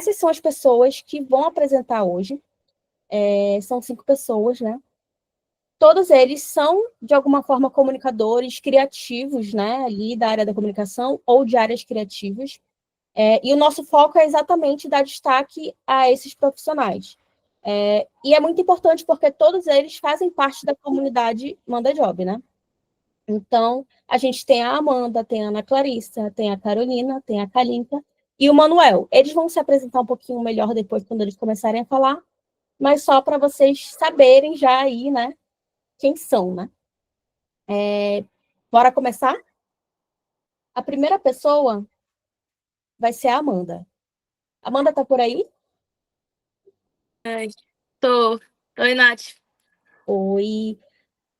essas são as pessoas que vão apresentar hoje. São 5 pessoas, né? Todos eles são, de alguma forma, comunicadores criativos, né? Ali da área da comunicação ou de áreas criativas. E o nosso foco é exatamente dar destaque a esses profissionais. E é muito importante porque todos eles fazem parte da comunidade Manda Job, né? Então, a gente tem a Amanda, tem a Ana Clarissa, tem a Carolina, tem a Kalinka e o Manuel. Eles vão se apresentar um pouquinho melhor depois, quando eles começarem a falar, mas só para vocês saberem já aí, né, quem são, né? Bora começar? A primeira pessoa vai ser a Amanda. Amanda tá por aí? Ai, tô. Oi, Nath. Oi.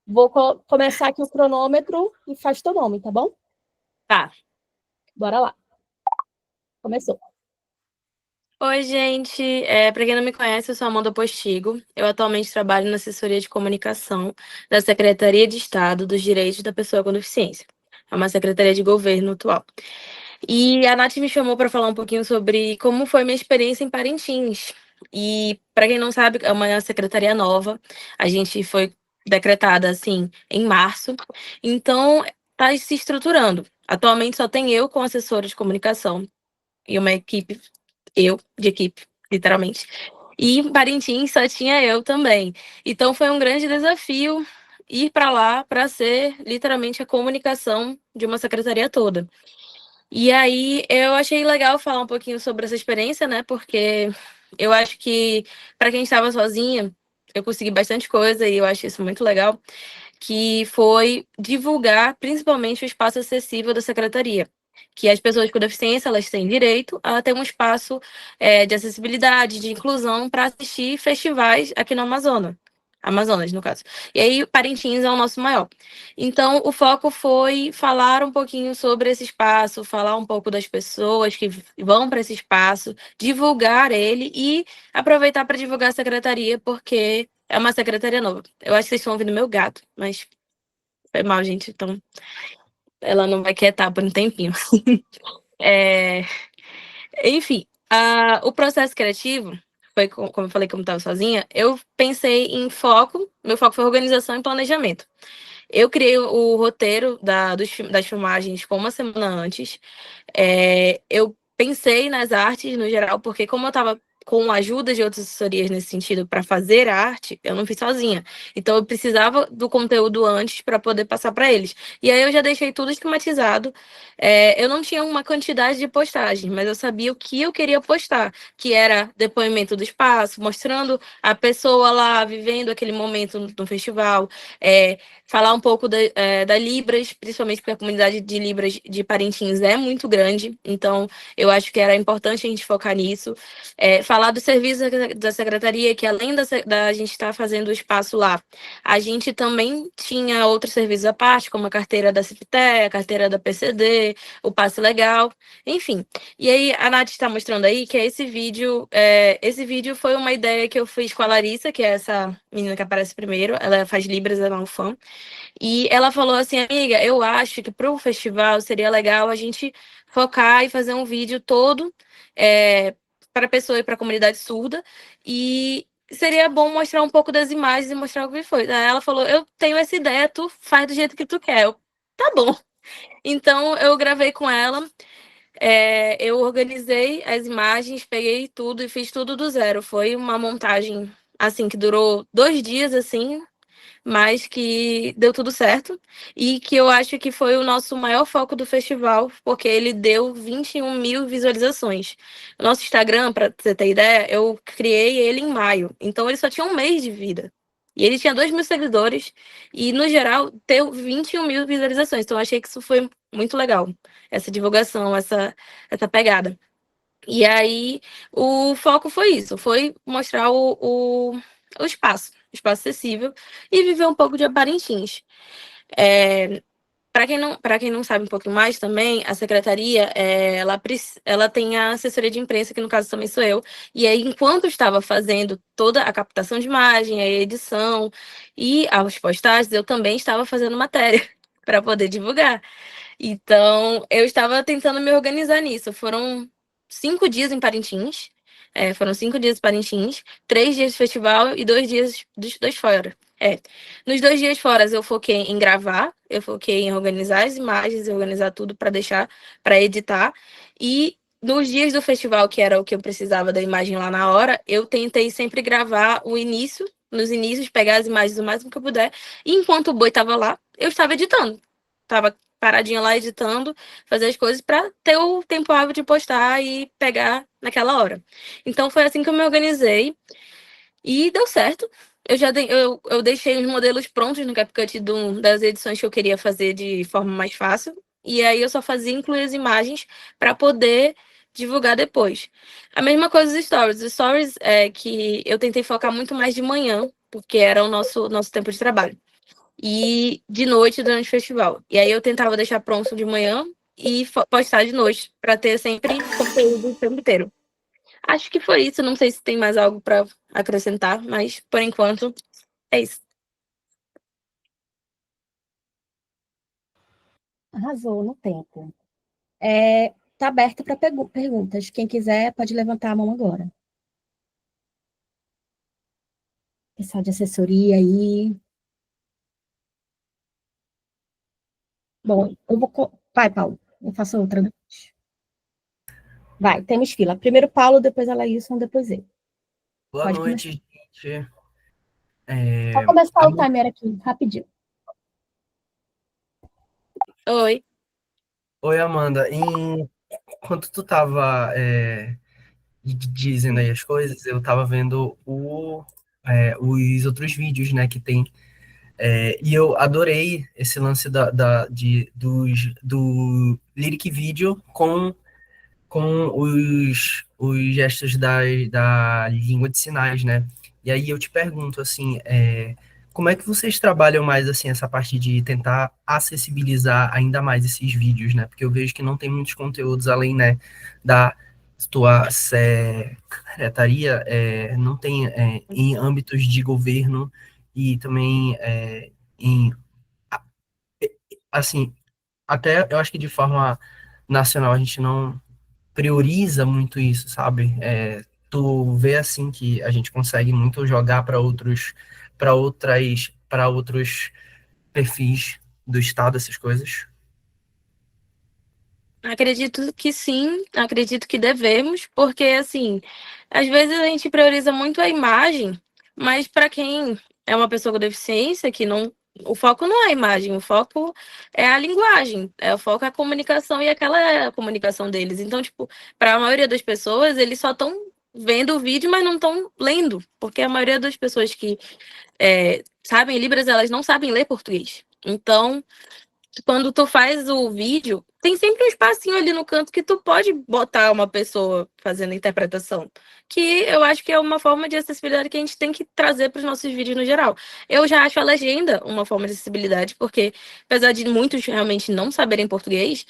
Vou começar aqui o cronômetro e faz teu nome, tá bom? Tá. Bora lá. Começou. Oi, gente. Para quem não me conhece, eu sou Amanda Postigo. Eu atualmente trabalho na assessoria de comunicação da Secretaria de Estado dos Direitos da Pessoa com Deficiência. É uma secretaria de governo atual. E a Nath me chamou para falar um pouquinho sobre como foi minha experiência em Parintins. E, para quem não sabe, é uma secretaria nova. A gente foi decretada, assim, em março. Então, está se estruturando. Atualmente só tem eu com assessora de comunicação e uma equipe, de equipe, literalmente. E em Parintins só tinha eu também. Então foi um grande desafio ir para lá para ser literalmente a comunicação de uma secretaria toda. E aí eu achei legal falar um pouquinho sobre essa experiência, né? Porque eu acho que para quem estava sozinha, eu consegui bastante coisa e eu acho isso muito legal, que foi divulgar principalmente o espaço acessível da secretaria, que as pessoas com deficiência elas têm direito a ter um espaço de acessibilidade, de inclusão para assistir festivais aqui no Amazonas, no caso. E aí, Parintins é o nosso maior. Então, o foco foi falar um pouquinho sobre esse espaço, falar um pouco das pessoas que vão para esse espaço, divulgar ele e aproveitar para divulgar a secretaria, porque é uma secretaria nova. Eu acho que vocês estão ouvindo meu gato, mas foi mal, gente. Então, ela não vai quietar por um tempinho. Enfim, o processo criativo foi, como eu falei, como eu estava sozinha, eu pensei em foco, meu foco foi organização e planejamento. Eu criei o roteiro das filmagens com uma semana antes. Eu pensei nas artes no geral, porque como eu estava com a ajuda de outras assessorias nesse sentido para fazer a arte, eu não fiz sozinha. Então eu precisava do conteúdo antes para poder passar para eles. E aí eu já deixei tudo esquematizado. Eu não tinha uma quantidade de postagens, mas eu sabia o que eu queria postar, que era depoimento do espaço, mostrando a pessoa lá vivendo aquele momento no festival, falar um pouco da Libras, principalmente porque a comunidade de Libras de Parintins é muito grande, então eu acho que era importante a gente focar nisso. Falar do serviço da secretaria, que além da gente estar fazendo o espaço lá, a gente também tinha outros serviços à parte, como a carteira da CIFTE, a carteira da PCD, o passe legal, enfim. E aí a Nath está mostrando aí que esse vídeo foi uma ideia que eu fiz com a Larissa, que é essa menina que aparece primeiro, ela faz Libras, ela é um fã. E ela falou assim, amiga, eu acho que para o festival seria legal a gente focar e fazer um vídeo todo para a pessoa e para a comunidade surda. E seria bom mostrar um pouco das imagens e mostrar o que foi. Aí ela falou, eu tenho essa ideia, tu faz do jeito que tu quer. Tá bom. Então eu gravei com ela, eu organizei as imagens, peguei tudo e fiz tudo do zero. Foi uma montagem assim que durou 2 dias, assim, mas que deu tudo certo e que eu acho que foi o nosso maior foco do festival, porque ele deu 21 mil visualizações. O nosso Instagram, para você ter ideia, eu criei ele em maio, então ele só tinha um mês de vida. E ele tinha 2 mil seguidores e, no geral, deu 21 mil visualizações. Então, eu achei que isso foi muito legal, essa divulgação, essa pegada. E aí, o foco foi isso, foi mostrar o espaço acessível e viver um pouco de Parintins. Para quem não sabe um pouco mais também, a secretaria, ela tem a assessoria de imprensa, que no caso também sou eu, e aí enquanto eu estava fazendo toda a captação de imagem, a edição e as postagens, eu também estava fazendo matéria para poder divulgar. Então, eu estava tentando me organizar nisso. Foram 5 dias em Parintins, Foram 5 dias de Parintins, 3 dias de festival e 2 dias dos dois fora. Nos 2 dias fora eu foquei em gravar, eu foquei em organizar as imagens, organizar tudo para deixar, para editar. E nos dias do festival, que era o que eu precisava da imagem lá na hora, eu tentei sempre gravar o início, nos inícios, pegar as imagens o máximo que eu puder. E enquanto o boi estava lá, eu estava editando. Estava paradinha lá editando, fazer as coisas para ter o tempo hábil de postar e pegar naquela hora. Então foi assim que eu me organizei e deu certo. Eu deixei os modelos prontos no CapCut das edições que eu queria fazer de forma mais fácil. E aí eu só fazia incluir as imagens para poder divulgar depois. A mesma coisa dos stories. Os stories é que eu tentei focar muito mais de manhã, porque era o nosso tempo de trabalho. E de noite durante o festival. E aí eu tentava deixar pronto de manhã e postar de noite, para ter sempre conteúdo o tempo inteiro. Acho que foi isso. Não sei se tem mais algo para acrescentar, mas por enquanto é isso. Arrasou no tempo. Tá aberto para perguntas. Quem quiser pode levantar a mão agora. Pessoal de assessoria aí. Bom, eu vou. Vai, Paulo. Eu faço outra. Vai, temos fila. Primeiro Paulo, depois a Laílson, depois eu. Boa Pode começar. noite, gente. Vou começar o timer aqui, rapidinho. Oi. Oi, Amanda. Enquanto tu tava dizendo aí as coisas, eu tava vendo os outros vídeos, né, que tem. E eu adorei esse lance do lyric video com os gestos da língua de sinais, né? E aí eu te pergunto, assim, como é que vocês trabalham mais, assim, essa parte de tentar acessibilizar ainda mais esses vídeos, né? Porque eu vejo que não tem muitos conteúdos além, né, da tua secretaria, não tem em âmbitos de governo e também em, assim, até eu acho que de forma nacional a gente não prioriza muito isso, sabe? Tu vê assim que a gente consegue muito jogar para outros perfis do estado, essas coisas. Acredito que sim, acredito que devemos, porque assim, às vezes a gente prioriza muito a imagem, mas para quem é uma pessoa com deficiência, que não, o foco não é a imagem, o foco é a linguagem, o foco é a comunicação e aquela é a comunicação deles. Então, tipo, para a maioria das pessoas, eles só estão vendo o vídeo, mas não estão lendo, porque a maioria das pessoas que sabem Libras, elas não sabem ler português. Então, quando tu faz o vídeo, tem sempre um espacinho ali no canto que tu pode botar uma pessoa fazendo a interpretação. Que eu acho que é uma forma de acessibilidade que a gente tem que trazer para os nossos vídeos no geral. Eu já acho a legenda uma forma de acessibilidade, porque apesar de muitos realmente não saberem português,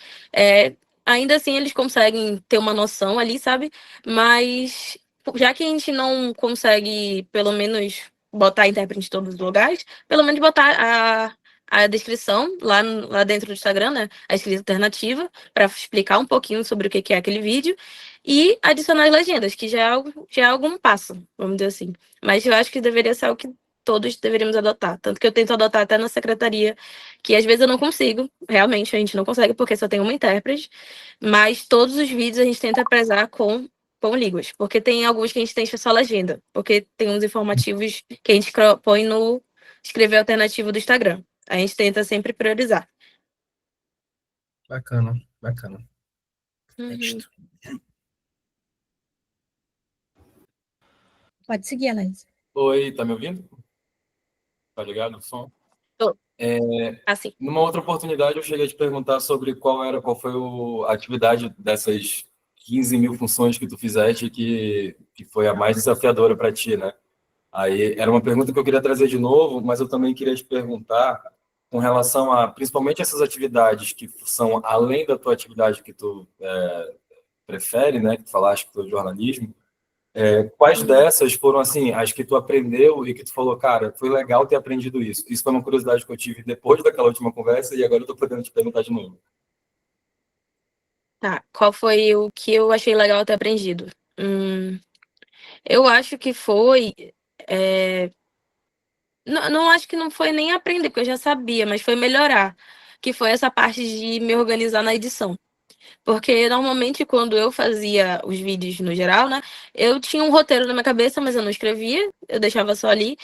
ainda assim eles conseguem ter uma noção ali, sabe? Mas já que a gente não consegue, pelo menos, botar intérprete em todos os lugares, pelo menos botar a descrição lá dentro do Instagram, né? A escrita alternativa, para explicar um pouquinho sobre o que é aquele vídeo e adicionar as legendas, que já é algum passo, vamos dizer assim. Mas eu acho que deveria ser algo que todos deveríamos adotar. Tanto que eu tento adotar até na secretaria, que às vezes eu não consigo, realmente a gente não consegue, porque só tem uma intérprete, mas todos os vídeos a gente tenta prezar com línguas, porque tem alguns que a gente tem só legenda, porque tem uns informativos que a gente põe no escrever alternativo do Instagram. A gente tenta sempre priorizar. Bacana, bacana. Uhum. Pode seguir, Alex. Oi, tá me ouvindo? Tá ligado o som? Tô. Assim. Numa outra oportunidade, eu cheguei a te perguntar sobre qual foi a atividade dessas 15 mil funções que tu fizeste que foi a mais desafiadora para ti, né? Aí era uma pergunta que eu queria trazer de novo, mas eu também queria te perguntar com relação a, principalmente essas atividades que são além da tua atividade que tu prefere, né? Que tu falaste que tu é jornalismo. Quais dessas foram, assim, as que tu aprendeu e que tu falou, cara, foi legal ter aprendido isso? Isso foi uma curiosidade que eu tive depois daquela última conversa e agora eu tô podendo te perguntar de novo. Tá. Qual foi o que eu achei legal ter aprendido? Eu acho que foi. Não acho que não foi nem aprender, porque eu já sabia, mas foi melhorar. Que foi essa parte de me organizar na edição. Porque normalmente quando eu fazia os vídeos no geral, né? Eu tinha um roteiro na minha cabeça, mas eu não escrevia, eu deixava só ali.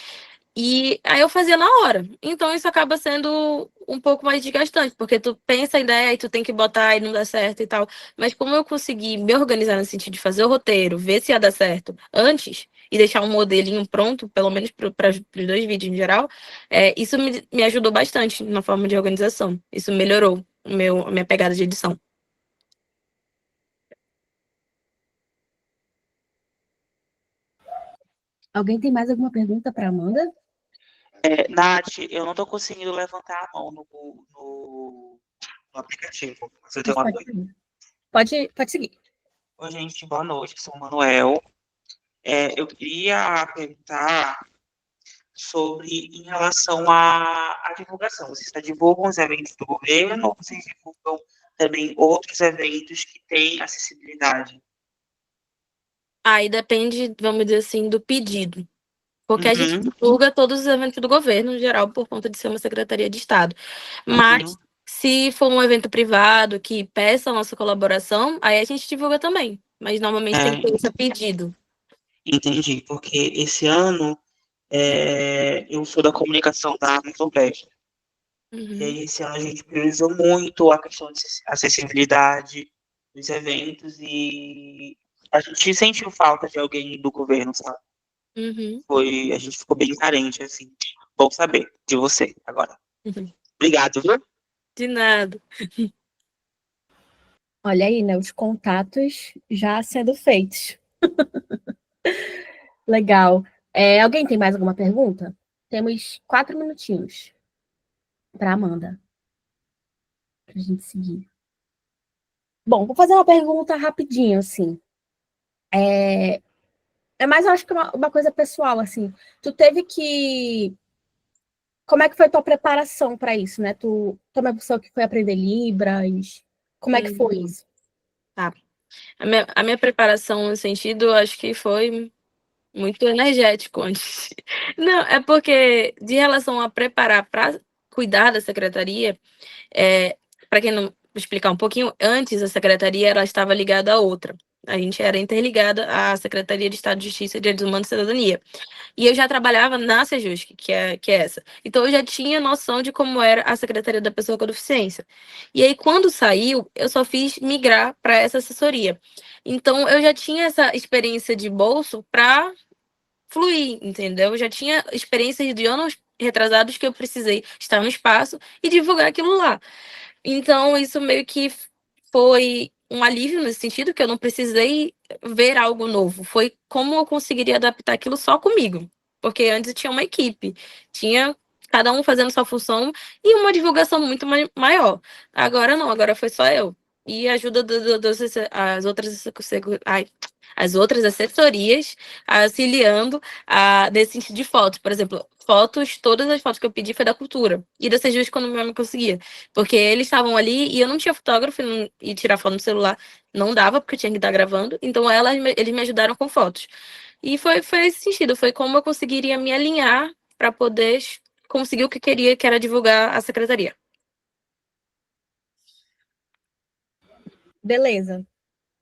E aí eu fazia na hora. Então isso acaba sendo um pouco mais desgastante, porque tu pensa a ideia e tu tem que botar e não dá certo e tal. Mas como eu consegui me organizar no sentido de fazer o roteiro, ver se ia dar certo antes e deixar um modelinho pronto, pelo menos para os 2 vídeos em geral, isso me ajudou bastante na forma de organização. Isso melhorou a minha pegada de edição. Alguém tem mais alguma pergunta para Amanda? Nath, eu não estou conseguindo levantar a mão no aplicativo. Você tem uma Pode dúvida? seguir. Pode seguir. Oi, gente, boa noite, eu sou o Manuel. Eu queria perguntar sobre em relação à divulgação. Vocês só divulgam os eventos do governo ou vocês divulgam também outros eventos que têm acessibilidade? Aí depende, vamos dizer assim, do pedido. Porque a gente Uhum, divulga todos os eventos do governo, em geral, por conta de ser uma secretaria de Estado. Mas, uhum. se for um evento privado que peça a nossa colaboração, aí a gente divulga também. Mas, normalmente, tem que ter esse pedido. Entendi, porque esse ano eu sou da comunicação da Amazon Press. E Uhum, aí, esse ano a gente priorizou muito a questão de acessibilidade dos eventos e a gente sentiu falta de alguém do governo, sabe? uhum, A gente ficou bem carente, assim. Bom saber de você agora. uhum. Obrigado, viu? De nada. Olha aí, né? Os contatos já sendo feitos. Legal. Alguém tem mais alguma pergunta? Temos 4 minutinhos para Amanda, para a gente seguir. Bom, vou fazer uma pergunta rapidinho, assim. Mas eu acho que é uma coisa pessoal, assim. Tu teve que. Como é que foi tua preparação para isso, né? Tu é uma pessoa que foi aprender Libras. Como é que foi isso? Tá. A minha preparação no sentido, eu acho que foi muito energético antes. Não, é porque, de relação a preparar para cuidar da secretaria, para quem não vou explicar um pouquinho, antes a secretaria ela estava ligada a outra. A gente era interligada à Secretaria de Estado de Justiça e Direitos Humanos e Cidadania. E eu já trabalhava na Sejusc, que é essa. Então eu já tinha noção de como era a Secretaria da Pessoa com Deficiência. E aí, quando saiu, eu só fiz migrar para essa assessoria. Então eu já tinha essa experiência de bolso para fluir, entendeu? Eu já tinha experiências de anos retrasados que eu precisei estar no espaço e divulgar aquilo lá. Então, isso meio que foi um alívio nesse sentido, que eu não precisei ver algo novo. Foi como eu conseguiria adaptar aquilo só comigo. Porque antes tinha uma equipe, tinha cada um fazendo sua função e uma divulgação muito maior. Agora não, agora foi só eu. E a ajuda as outras assessorias auxiliando nesse sentido de fotos. Por exemplo, todas as fotos que eu pedi foi da cultura. E da Sejus quando eu não conseguia. Porque eles estavam ali e eu não tinha fotógrafo e tirar foto no celular não dava, porque eu tinha que estar gravando. Então eles me ajudaram com fotos. E foi esse sentido, foi como eu conseguiria me alinhar para poder conseguir o que queria, que era divulgar a secretaria. Beleza.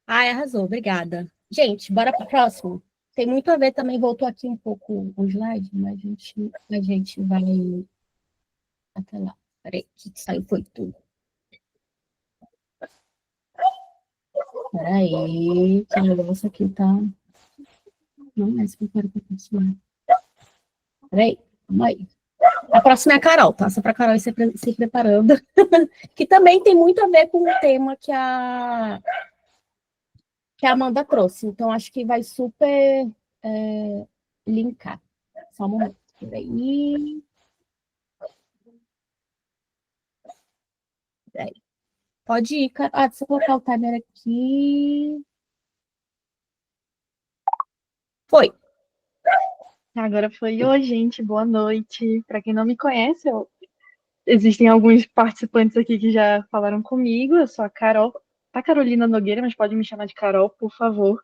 Arrasou, obrigada. Gente, bora para o próximo. Tem muito a ver também, voltou aqui um pouco o slide, mas a gente vai até lá. Peraí, que saiu foi tudo. Peraí, que o negócio aqui tá. Não é se prepara para continuar. Peraí, vamos aí. A próxima é a Carol, tá? Só para a Carol se preparando. Que também tem muito a ver com o tema que a Amanda trouxe. Então, acho que vai super linkar. Só um momento. Peraí. Pode ir, Carol. Deixa eu colocar o timer aqui. Foi. Agora foi. Oi, gente, boa noite. Para quem não me conhece, existem alguns participantes aqui que já falaram comigo. Eu sou a Carol, a Carolina Nogueira, mas pode me chamar de Carol, por favor.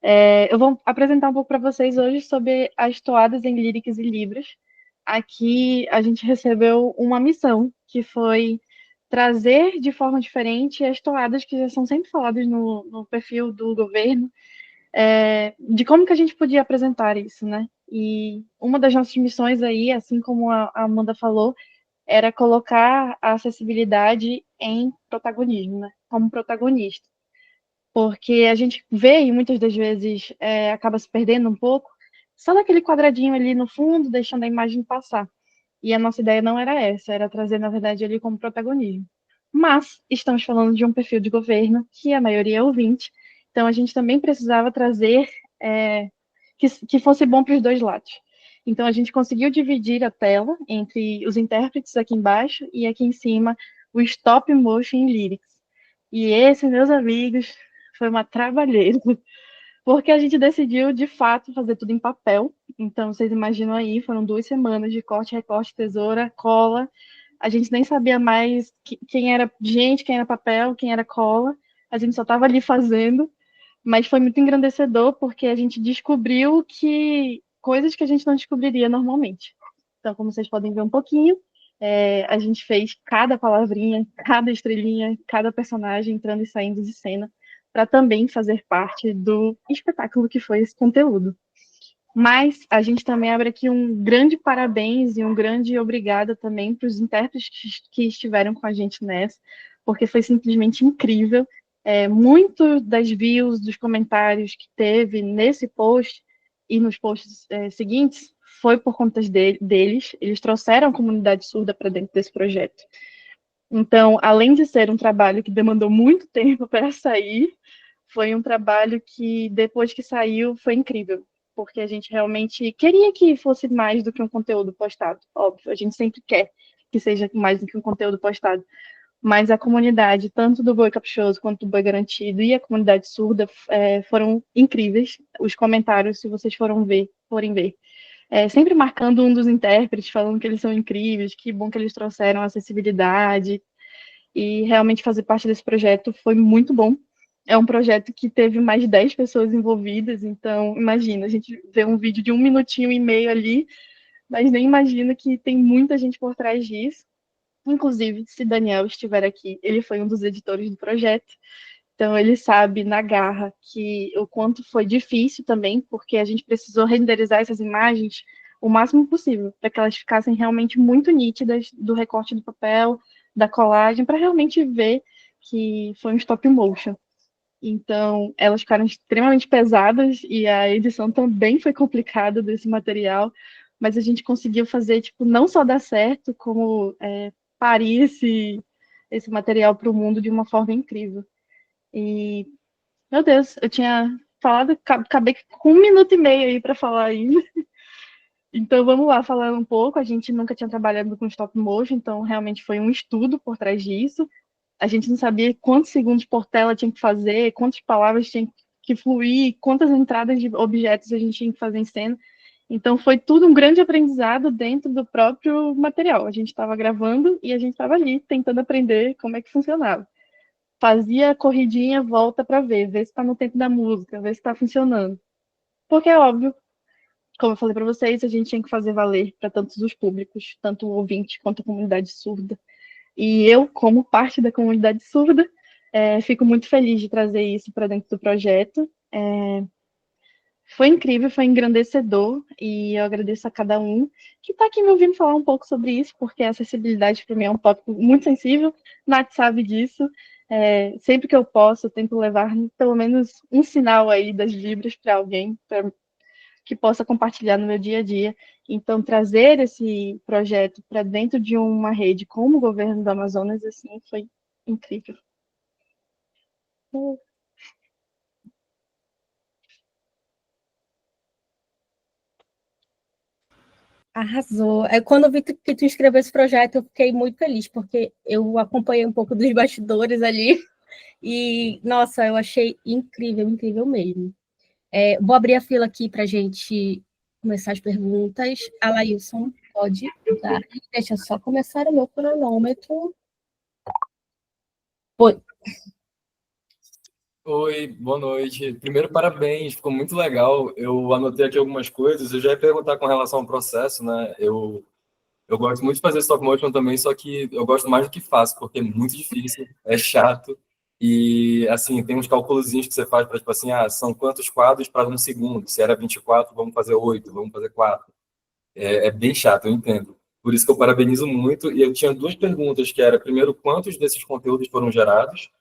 Eu vou apresentar um pouco para vocês hoje sobre as toadas em líricas e libras. Aqui a gente recebeu uma missão, que foi trazer de forma diferente as toadas que já são sempre faladas no perfil do governo, de como que a gente podia apresentar isso, né? E uma das nossas missões aí, assim como a Amanda falou, era colocar a acessibilidade em protagonismo, né? Como protagonista. Porque a gente vê e muitas das vezes acaba se perdendo um pouco, só naquele quadradinho ali no fundo, deixando a imagem passar. E a nossa ideia não era essa, era trazer, na verdade, ele como protagonismo. Mas estamos falando de um perfil de governo, que a maioria é ouvinte, então a gente também precisava trazer que fosse bom para os dois lados. Então a gente conseguiu dividir a tela entre os intérpretes aqui embaixo e aqui em cima o stop motion lyrics. E esse, meus amigos, foi uma trabalheira, porque a gente decidiu, de fato, fazer tudo em papel. Então, vocês imaginam aí, foram 2 semanas de corte, recorte, tesoura, cola. A gente nem sabia mais quem era gente, quem era papel, quem era cola. A gente só estava ali fazendo, mas foi muito engrandecedor, porque a gente descobriu que coisas que a gente não descobriria normalmente. Então, como vocês podem ver um pouquinho, a gente fez cada palavrinha, cada estrelinha, cada personagem entrando e saindo de cena, para também fazer parte do espetáculo que foi esse conteúdo. Mas a gente também abre aqui um grande parabéns e um grande obrigada também para os intérpretes que estiveram com a gente nessa, porque foi simplesmente incrível. Muito das views, dos comentários que teve nesse post e nos posts seguintes foi por conta deles. Eles trouxeram a comunidade surda para dentro desse projeto. Então, além de ser um trabalho que demandou muito tempo para sair, foi um trabalho que, depois que saiu, foi incrível, porque a gente realmente queria que fosse mais do que um conteúdo postado. Óbvio, a gente sempre quer que seja mais do que um conteúdo postado, mas a comunidade, tanto do Boi Caprichoso quanto do Boi Garantido e a comunidade surda, foram incríveis. Os comentários, se vocês forem ver, sempre marcando um dos intérpretes, falando que eles são incríveis, que bom que eles trouxeram acessibilidade, e realmente fazer parte desse projeto foi muito bom. É um projeto que teve mais de 10 pessoas envolvidas, então imagina, a gente vê um vídeo de 1,5 minutos ali, mas nem imagina que tem muita gente por trás disso. Inclusive, se Daniel estiver aqui, ele foi um dos editores do projeto, então ele sabe na garra que o quanto foi difícil também, porque a gente precisou renderizar essas imagens o máximo possível, para que elas ficassem realmente muito nítidas do recorte do papel, da colagem, para realmente ver que foi um stop motion. Então, elas ficaram extremamente pesadas e a edição também foi complicada desse material, mas a gente conseguiu fazer, tipo, não só dar certo, como parir esse material para o mundo de uma forma incrível. E, meu Deus, eu tinha falado, acabei com 1,5 minutos aí para falar ainda. Então, vamos lá, falar um pouco. A gente nunca tinha trabalhado com stop motion, então realmente foi um estudo por trás disso. A gente não sabia quantos segundos por tela tinha que fazer, quantas palavras tinha que fluir, quantas entradas de objetos a gente tinha que fazer em cena. Então, foi tudo um grande aprendizado dentro do próprio material. A gente estava gravando e a gente estava ali tentando aprender como é que funcionava. Fazia corridinha, volta para ver se está no tempo da música, ver se está funcionando. Porque é óbvio, como eu falei para vocês, a gente tinha que fazer valer para tantos os públicos, tanto o ouvinte quanto a comunidade surda. E eu, como parte da comunidade surda, fico muito feliz de trazer isso para dentro do projeto. Foi incrível, foi engrandecedor, e eu agradeço a cada um que está aqui me ouvindo falar um pouco sobre isso, porque a acessibilidade para mim é um tópico muito sensível, Nath sabe disso. Sempre que eu posso, eu tento levar pelo menos um sinal aí das Libras para alguém, que possa compartilhar no meu dia a dia. Então, trazer esse projeto para dentro de uma rede como o governo do Amazonas, assim, foi incrível. Arrasou. Quando eu vi que tu escreveu esse projeto, eu fiquei muito feliz, porque eu acompanhei um pouco dos bastidores ali, e, nossa, eu achei incrível, incrível mesmo. Vou abrir a fila aqui para a gente começar as perguntas. A Lailson pode dar. Deixa eu só começar o meu cronômetro. Oi. Oi, boa noite. Primeiro, parabéns, ficou muito legal. Eu anotei aqui algumas coisas. Eu já ia perguntar com relação ao processo, né? Eu gosto muito de fazer stop motion também, só que eu gosto mais do que faço, porque é muito difícil, é chato. E, assim, tem uns calculozinhos que você faz para, tipo assim, são quantos quadros para um segundo? Se era 24, vamos fazer 8, vamos fazer 4. É bem chato, eu entendo. Por isso que eu parabenizo muito. E eu tinha duas perguntas, que era, primeiro, quantos desses conteúdos foram gerados?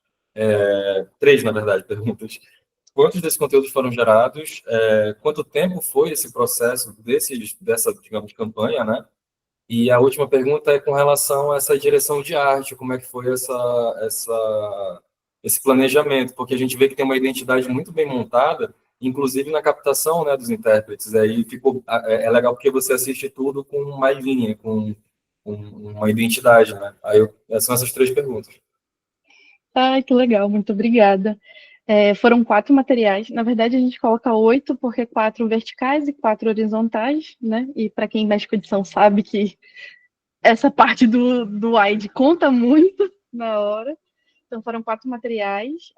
Três, na verdade, perguntas. Quantos desses conteúdos foram gerados? Quanto tempo foi esse processo dessa, digamos, campanha, né? E a última pergunta é com relação a essa direção de arte, como é que foi esse planejamento, porque a gente vê que tem uma identidade muito bem montada, inclusive na captação, né, dos intérpretes. Aí é legal porque você assiste tudo com uma linha, com uma identidade, né? São essas três perguntas. Ai, que legal, muito obrigada. Foram 4 materiais. Na verdade, a gente coloca 8, porque 4 verticais e 4 horizontais, né? E para quem mexe com edição sabe que essa parte do wide conta muito na hora. Então, foram 4 materiais.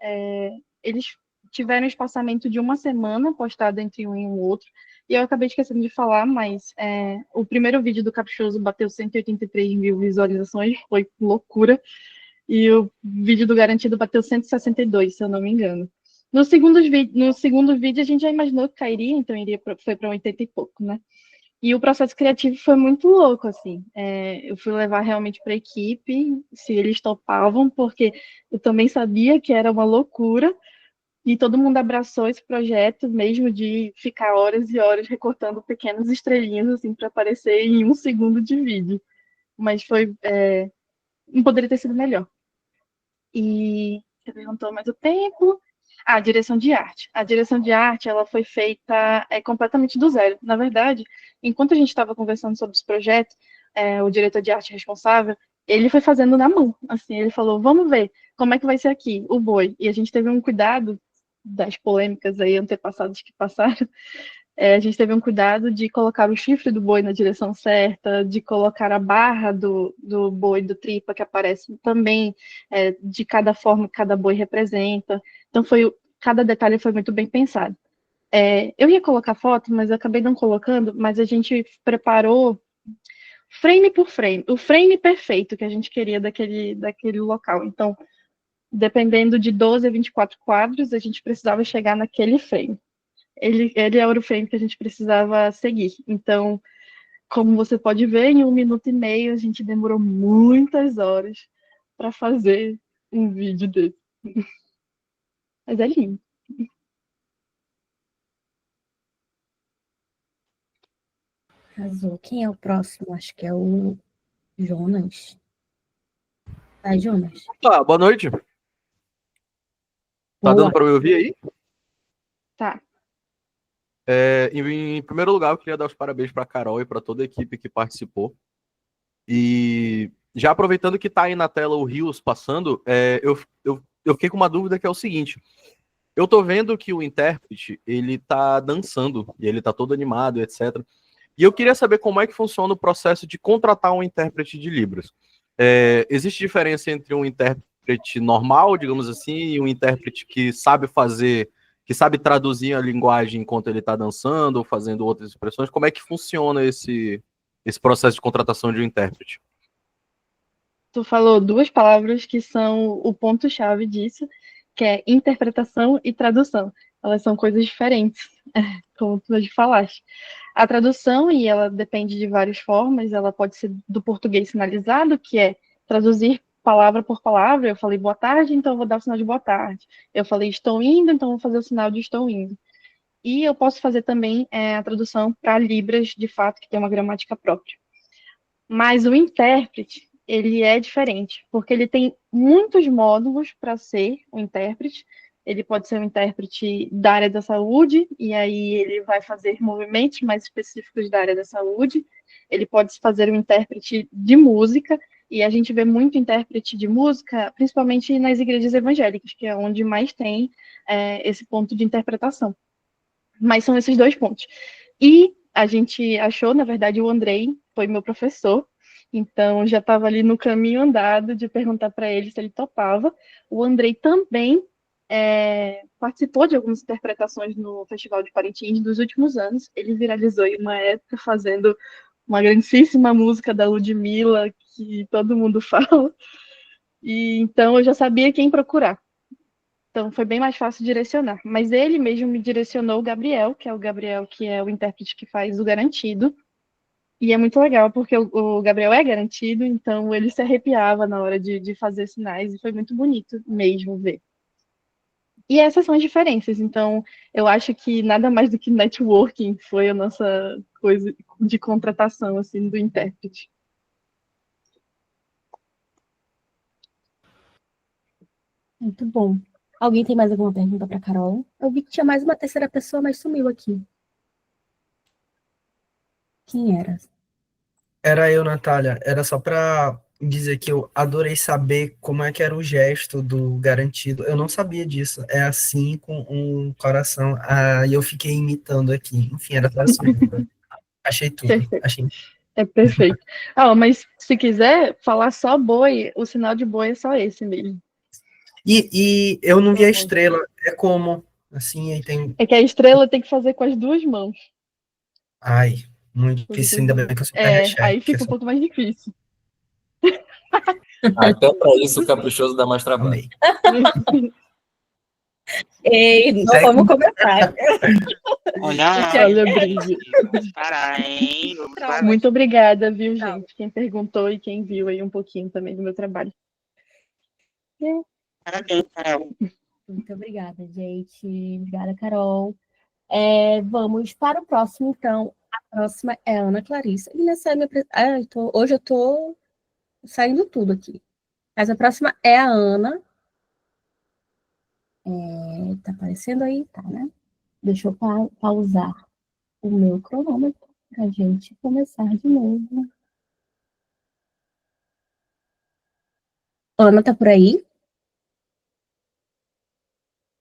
Eles tiveram espaçamento de uma semana postado entre um e o outro. E eu acabei esquecendo de falar, mas o primeiro vídeo do Caprichoso bateu 183 mil visualizações, foi loucura. E o vídeo do Garantido bateu 162, se eu não me engano. No segundo vídeo, a gente já imaginou que cairia, então foi para 80 e pouco, né? E o processo criativo foi muito louco, assim. Eu fui levar realmente para a equipe, se eles topavam, porque eu também sabia que era uma loucura, e todo mundo abraçou esse projeto, mesmo de ficar horas e horas recortando pequenas estrelinhas, assim, para aparecer em 1 segundo de vídeo. Mas não poderia ter sido melhor. E você perguntou mais o tempo. A direção de arte. A direção de arte, ela foi feita completamente do zero. Na verdade, enquanto a gente estava conversando sobre os projetos, o diretor de arte responsável, ele foi fazendo na mão. Assim, ele falou, vamos ver como é que vai ser aqui, o boi. E a gente teve um cuidado das polêmicas aí antepassadas que passaram. A gente teve um cuidado de colocar o chifre do boi na direção certa, de colocar a barra do boi, do tripa, que aparece também, de cada forma que cada boi representa. Então, cada detalhe foi muito bem pensado. Eu ia colocar foto, mas eu acabei não colocando, mas a gente preparou frame por frame, o frame perfeito que a gente queria daquele local. Então, dependendo de 12 a 24 quadros, a gente precisava chegar naquele frame. Ele era o frame que a gente precisava seguir. Então, como você pode ver, em 1 minuto e meio a gente demorou muitas horas para fazer um vídeo desse. Mas é lindo. Arrasou. Quem é o próximo? Acho que é o Jonas. Vai, Jonas. Boa noite. Tá Boa. dando para me ouvir aí? Tá. Em primeiro lugar, eu queria dar os parabéns para a Carol e para toda a equipe que participou. E já aproveitando que está aí na tela o Rios passando, eu fiquei com uma dúvida que é o seguinte. Eu tô vendo que o intérprete, ele tá dançando, e ele tá todo animado, etc. E eu queria saber como é que funciona o processo de contratar um intérprete de Libras. Existe diferença entre um intérprete normal, digamos assim, e um intérprete que sabe traduzir a linguagem enquanto ele está dançando ou fazendo outras expressões? Como é que funciona esse processo de contratação de um intérprete? Tu falou 2 palavras que são o ponto-chave disso, que é interpretação e tradução. Elas são coisas diferentes, como tu já falaste. A tradução, e ela depende de várias formas, ela pode ser do português sinalizado, que é traduzir palavra por palavra. Eu falei boa tarde, então eu vou dar o sinal de boa tarde. Eu falei estou indo, então eu vou fazer o sinal de estou indo. E eu posso fazer também a tradução para Libras, de fato, que tem uma gramática própria. Mas o intérprete, ele é diferente, porque ele tem muitos módulos para ser um intérprete. Ele pode ser um intérprete da área da saúde, e aí ele vai fazer movimentos mais específicos da área da saúde. Ele pode fazer um intérprete de música, e a gente vê muito intérprete de música, principalmente nas igrejas evangélicas, que é onde mais tem esse ponto de interpretação. Mas são esses 2 pontos. E a gente achou, na verdade, o Andrei foi meu professor, então já estava ali no caminho andado de perguntar para ele se ele topava. O Andrei também participou de algumas interpretações no Festival de Parintins dos últimos anos. Ele viralizou em uma época fazendo uma grandíssima música da Ludmilla, que todo mundo fala. E então eu já sabia quem procurar. Então foi bem mais fácil direcionar. Mas ele mesmo me direcionou o Gabriel, que é o intérprete que faz o Garantido. E é muito legal, porque o Gabriel é garantido, então ele se arrepiava na hora de fazer sinais, e foi muito bonito mesmo ver. E essas são as diferenças. Então, eu acho que nada mais do que networking foi a nossa coisa de contratação, assim, do intérprete. Muito bom. Alguém tem mais alguma pergunta para Carol? Eu vi que tinha mais uma terceira pessoa, mas sumiu aqui. Quem era? Era eu, Natália. Era só para dizer que eu adorei saber como é que era o gesto do garantido. Eu não sabia disso. É assim com um coração. E eu fiquei imitando aqui. Enfim, era só isso mesmo. Achei tudo. Perfeito. Achei. É perfeito. Mas se quiser falar só boi, o sinal de boi é só esse mesmo. E eu não vi a estrela. É como? Assim, aí tem. É que a estrela tem que fazer com as duas mãos. Ai, muito difícil. Ainda bem que eu sou Aí fica um pouco mais difícil. Até para isso o caprichoso dá mais trabalho. Amei. Ei, não vamos começar. Olha, Brígida. Parar, hein? Vamos parar. Muito obrigada, viu, gente? Quem perguntou e quem viu aí um pouquinho também do meu trabalho. Parabéns, Carol. Muito obrigada, gente. Obrigada, Carol. Vamos para o próximo, então. A próxima é a Ana Clarissa. E nessa é minha... hoje eu tô saindo tudo aqui. Mas a próxima é a Ana. Tá aparecendo aí? Tá, né? Deixa eu pausar o meu cronômetro para a gente começar de novo. Ana, tá por aí?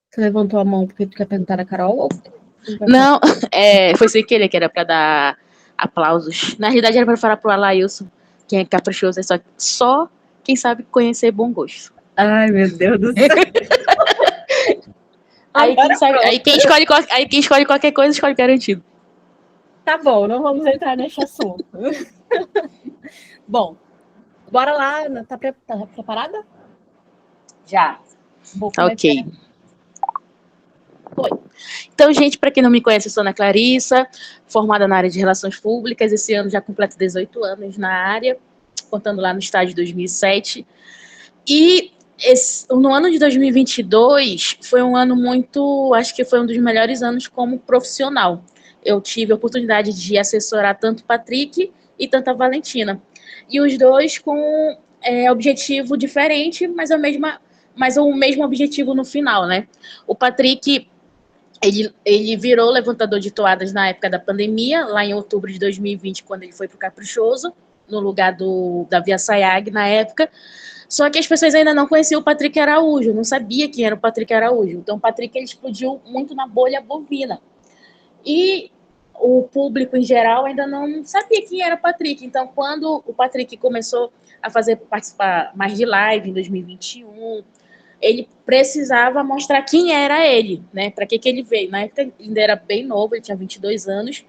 Você levantou a mão porque tu quer perguntar a Carol? Não, foi sem querer, que era para dar aplausos. Na realidade, era para falar pro Alailson, quem é caprichoso é só quem sabe conhecer bom gosto. Ai, meu Deus do céu. Aí quem escolhe qualquer coisa, escolhe garantido. Tá bom, não vamos entrar nesse assunto. Bom, bora lá. Tá preparada? Já. Tá ok. Foi. Então, gente, para quem não me conhece, eu sou Ana Clarissa, formada na área de Relações Públicas. Esse ano já completo 18 anos na área, contando lá no estágio de 2007. E no ano de 2022 foi um ano acho que foi um dos melhores anos como profissional. Eu tive a oportunidade de assessorar tanto o Patrick e tanto a Valentina. E os dois com objetivo diferente, mas o mesmo objetivo no final, né? O Patrick, ele virou levantador de toadas na época da pandemia, lá em outubro de 2020, quando ele foi para o Caprichoso, no lugar da Via Sayag, na época. Só que as pessoas ainda não conheciam o Patrick Araújo, não sabia quem era o Patrick Araújo. Então, o Patrick ele explodiu muito na bolha bovina. E o público, em geral, ainda não sabia quem era o Patrick. Então, quando o Patrick começou a participar mais de live em 2021, ele precisava mostrar quem era ele, né? Para que ele veio. Na época, ele ainda era bem novo, ele tinha 22 anos.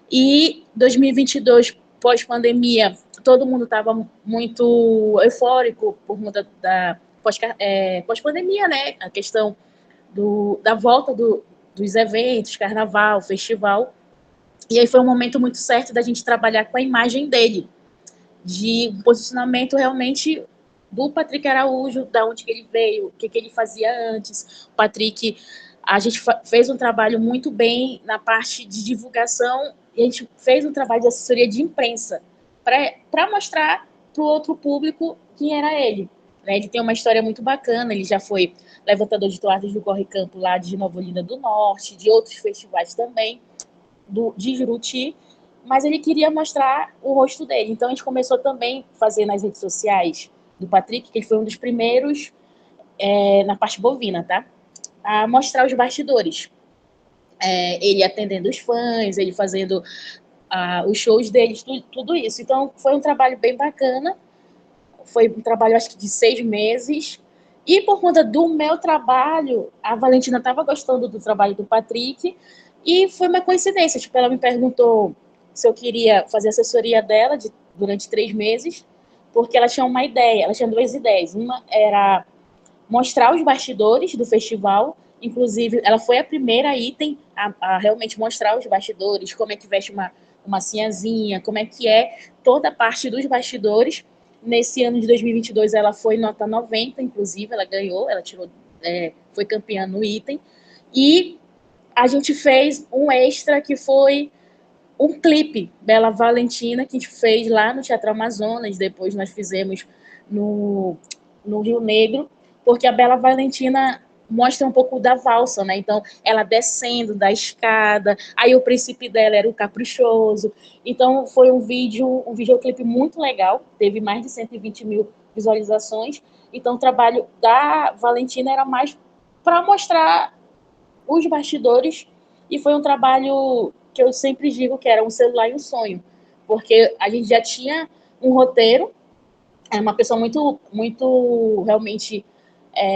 E 2022, pós-pandemia, todo mundo estava muito eufórico por conta da pós-pandemia, né? A questão da volta dos eventos, carnaval, festival. E aí foi um momento muito certo da gente trabalhar com a imagem dele, de um posicionamento realmente do Patrick Araújo, da onde que ele veio, o que ele fazia antes. O Patrick, a gente fez um trabalho muito bem na parte de divulgação e a gente fez um trabalho de assessoria de imprensa para mostrar para o outro público quem era ele. Né? Ele tem uma história muito bacana, ele já foi levantador de toadas do Corre Campo lá de Nova Olinda do Norte, de outros festivais também, de Juruti, mas ele queria mostrar o rosto dele. Então a gente começou também a fazer nas redes sociais do Patrick, que ele foi um dos primeiros na parte bovina, tá? A mostrar os bastidores. Ele atendendo os fãs, ele fazendo os shows deles, tudo isso. Então foi um trabalho bem bacana. Foi um trabalho, acho que de 6 meses. E por conta do meu trabalho, a Valentina estava gostando do trabalho do Patrick, e foi uma coincidência. Tipo, ela me perguntou se eu queria fazer assessoria dela durante 3 meses, porque ela tinha uma ideia, ela tinha 2 ideias. Uma era mostrar os bastidores do festival, inclusive ela foi a primeira item a realmente mostrar os bastidores, como é que veste uma sinhazinha, como é que é toda a parte dos bastidores. Nesse ano de 2022 ela foi nota 90, inclusive ela ganhou, ela tirou, foi campeã no item, e a gente fez um extra que foi um clipe Bela Valentina, que a gente fez lá no Teatro Amazonas, depois nós fizemos no Rio Negro, porque a Bela Valentina mostra um pouco da valsa, né? Então, ela descendo da escada, aí o príncipe dela era o caprichoso. Então, foi um videoclipe muito legal, teve mais de 120 mil visualizações. Então, o trabalho da Valentina era mais para mostrar os bastidores, e foi um trabalho que eu sempre digo que era um celular e um sonho, porque a gente já tinha um roteiro, é uma pessoa muito realmente,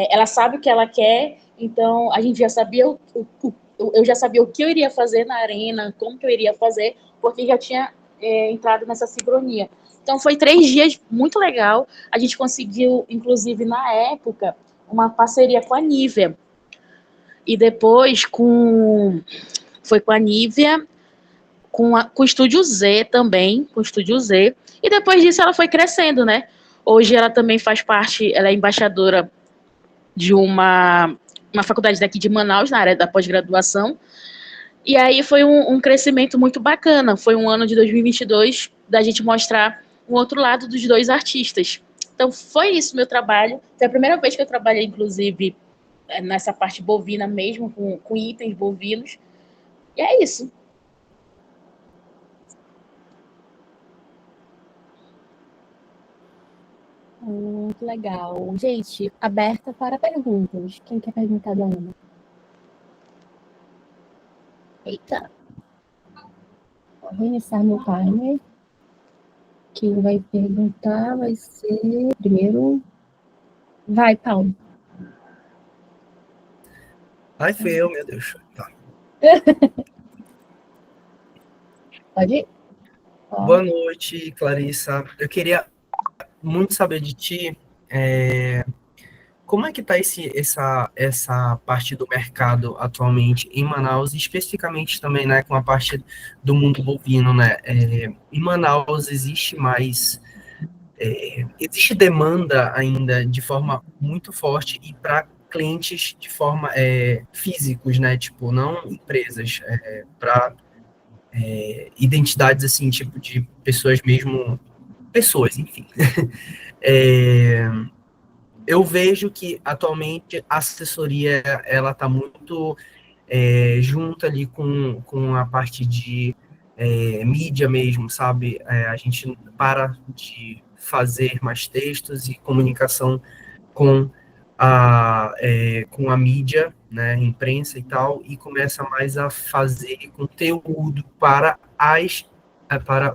ela sabe o que ela quer, então a gente já sabia eu já sabia o que eu iria fazer na arena, como que eu iria fazer, porque já tinha entrado nessa sincronia. Então foi 3 dias muito legal. A gente conseguiu, inclusive na época, uma parceria com a Nivea, e depois foi com a Nivea, com o Estúdio Z também, com o Estúdio Z, e depois disso ela foi crescendo, né? Hoje ela também faz parte, ela é embaixadora de uma faculdade daqui de Manaus, na área da pós-graduação, e aí foi um crescimento muito bacana. Foi um ano de 2022 da gente mostrar um outro lado dos 2 artistas. Então foi isso meu trabalho, foi a primeira vez que eu trabalhei, inclusive, nessa parte bovina mesmo, com itens bovinos, e é isso. Muito legal. Gente, aberta para perguntas. Quem quer perguntar da Ana? Eita. Vou reiniciar meu timer. Quem vai perguntar vai ser primeiro. Vai, Paulo. Ai, foi eu, meu Deus. Tá. Pode ir? Boa noite, Clarissa. Eu queria muito saber de ti, como é que está essa parte do mercado atualmente em Manaus, especificamente também, né, com a parte do mundo bovino, né? Em Manaus existe demanda ainda de forma muito forte e para clientes de forma físicos, né? Tipo, não empresas, para identidades assim, tipo de pessoas mesmo, pessoas, enfim. Eu vejo que atualmente a assessoria ela está muito junto ali com a parte de mídia mesmo, sabe? A gente para de fazer mais textos e comunicação com com a mídia, né, imprensa e tal, e começa mais a fazer conteúdo para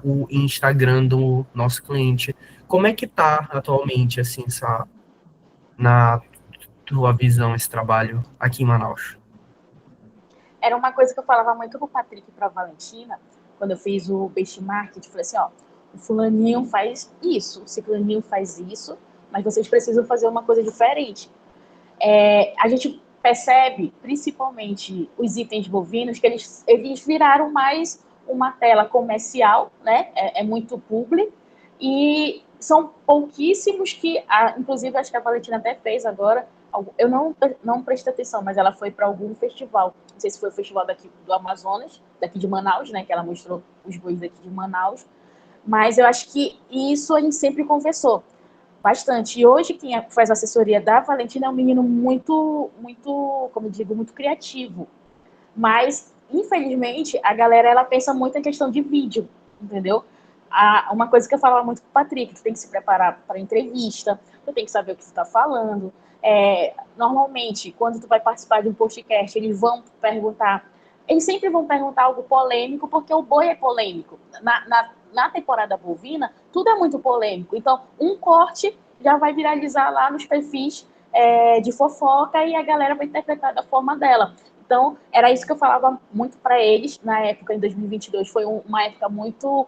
o Instagram do nosso cliente. Como é que tá atualmente, assim, na tua visão, esse trabalho aqui em Manaus? Era uma coisa que eu falava muito pro Patrick e pra Valentina, quando eu fiz o benchmark, eu falei assim, ó, o fulaninho faz isso, o ciclaninho faz isso, mas vocês precisam fazer uma coisa diferente. A gente percebe, principalmente os itens bovinos, que eles viraram mais uma tela comercial, né? É muito publi, e são pouquíssimos que, inclusive, acho que a Valentina até fez agora, eu não prestei atenção, mas ela foi para algum festival, não sei se foi o festival daqui do Amazonas, daqui de Manaus, né? Que ela mostrou os bois daqui de Manaus, mas eu acho que isso a gente sempre conversou bastante. E hoje quem faz a assessoria da Valentina é um menino muito, como eu digo, muito criativo. Mas, infelizmente, a galera ela pensa muito em questão de vídeo, entendeu? Uma coisa que eu falava muito com o Patrick, tu tem que se preparar para entrevista, tu tem que saber o que tu tá falando. Normalmente, quando tu vai participar de um podcast, eles sempre vão perguntar algo polêmico, porque o boi é polêmico. Na temporada bovina, tudo é muito polêmico. Então, um corte já vai viralizar lá nos perfis de fofoca e a galera vai interpretar da forma dela. Então, era isso que eu falava muito para eles na época, em 2022. Foi uma época muito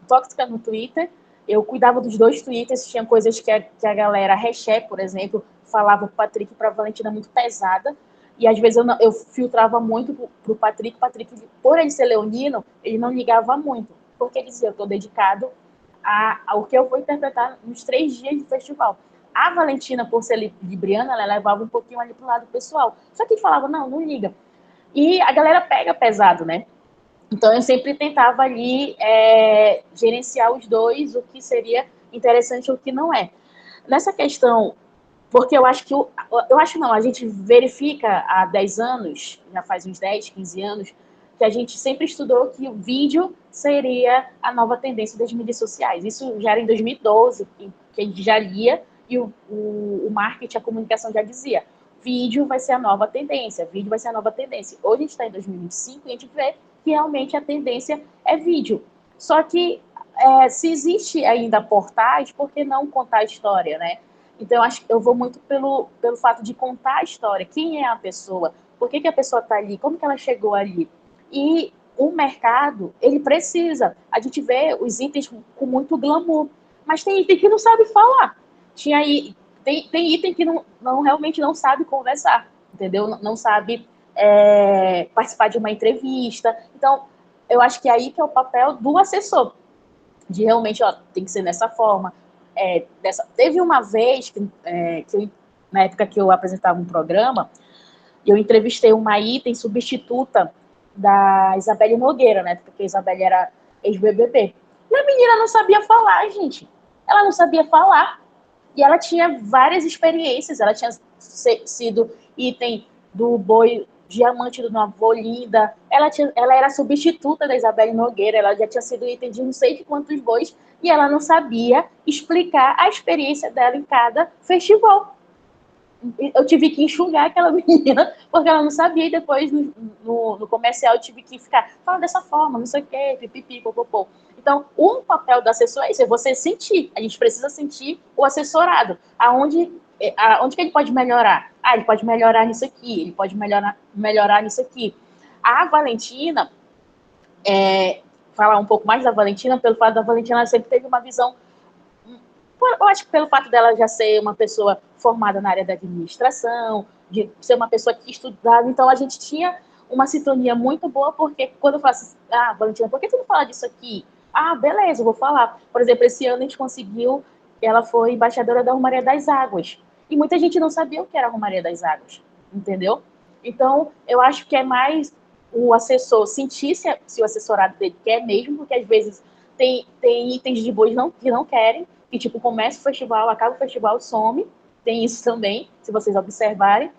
tóxica no Twitter. Eu cuidava dos dois Twitters, tinha coisas que a galera, Reché, por exemplo, falava pro Patrick e pra Valentina muito pesada, e às vezes eu filtrava muito pro Patrick. Patrick, por ele ser leonino, ele não ligava muito, porque ele dizia, eu tô dedicado ao que eu vou interpretar nos 3 dias do festival. A Valentina, por ser libriana, ela levava um pouquinho ali pro lado pessoal. Só que falava, não liga. E a galera pega pesado, né? Então, eu sempre tentava ali gerenciar os dois, o que seria interessante e o que não é. Nessa questão, porque eu acho que... Eu acho não, a gente verifica há 10 anos, já faz uns 10, 15 anos, que a gente sempre estudou que o vídeo seria a nova tendência das mídias sociais. Isso já era em 2012, que a gente já lia, e o marketing, a comunicação já dizia, vídeo vai ser a nova tendência, vídeo vai ser a nova tendência. Hoje a gente está em 2025 e a gente vê que realmente a tendência é vídeo. Só que se existe ainda portais, por que não contar a história, né? Então, eu vou muito pelo fato de contar a história. Quem é a pessoa? Por que a pessoa está ali? Como que ela chegou ali? E o mercado, ele precisa. A gente vê os itens com muito glamour, mas tem item que não sabe falar. Tem item que realmente não sabe conversar, entendeu? Não sabe participar de uma entrevista. Então, eu acho que aí que é o papel do assessor, de realmente, tem que ser dessa forma. Teve uma vez que na época que eu apresentava um programa, eu entrevistei uma item substituta da Isabelle Nogueira, né? Porque a Isabelle era ex-BBB. E a menina não sabia falar, gente. Ela não sabia falar. E ela tinha várias experiências. Ela tinha sido item do boi diamante do Nova Olinda. Ela era substituta da Isabelle Nogueira. Ela já tinha sido item de não sei de quantos bois. E ela não sabia explicar a experiência dela em cada festival. Eu tive que enxugar aquela menina, porque ela não sabia, e depois no comercial eu tive que ficar, fala dessa forma, não sei o quê, pipipi, popopô. Então, o papel do assessor é isso, é você sentir. A gente precisa sentir o assessorado. Aonde que ele pode melhorar? Ele pode melhorar nisso aqui, ele pode melhorar nisso aqui. A Valentina, falar um pouco mais da Valentina, pelo fato da Valentina, ela sempre teve uma visão. Eu acho que pelo fato dela já ser uma pessoa formada na área da administração, de ser uma pessoa que estudava, então a gente tinha uma sintonia muito boa, porque quando eu falo assim, Valentina, por que tu não fala disso aqui? Beleza, eu vou falar. Por exemplo, esse ano a gente conseguiu, ela foi embaixadora da Romaria das Águas, e muita gente não sabia o que era a Romaria das Águas, entendeu? Então, eu acho que é mais o assessor sentir se o assessorado dele quer mesmo, porque às vezes tem itens de bois que não querem, que tipo, começa o festival, acaba o festival, some, tem isso também, se vocês observarem,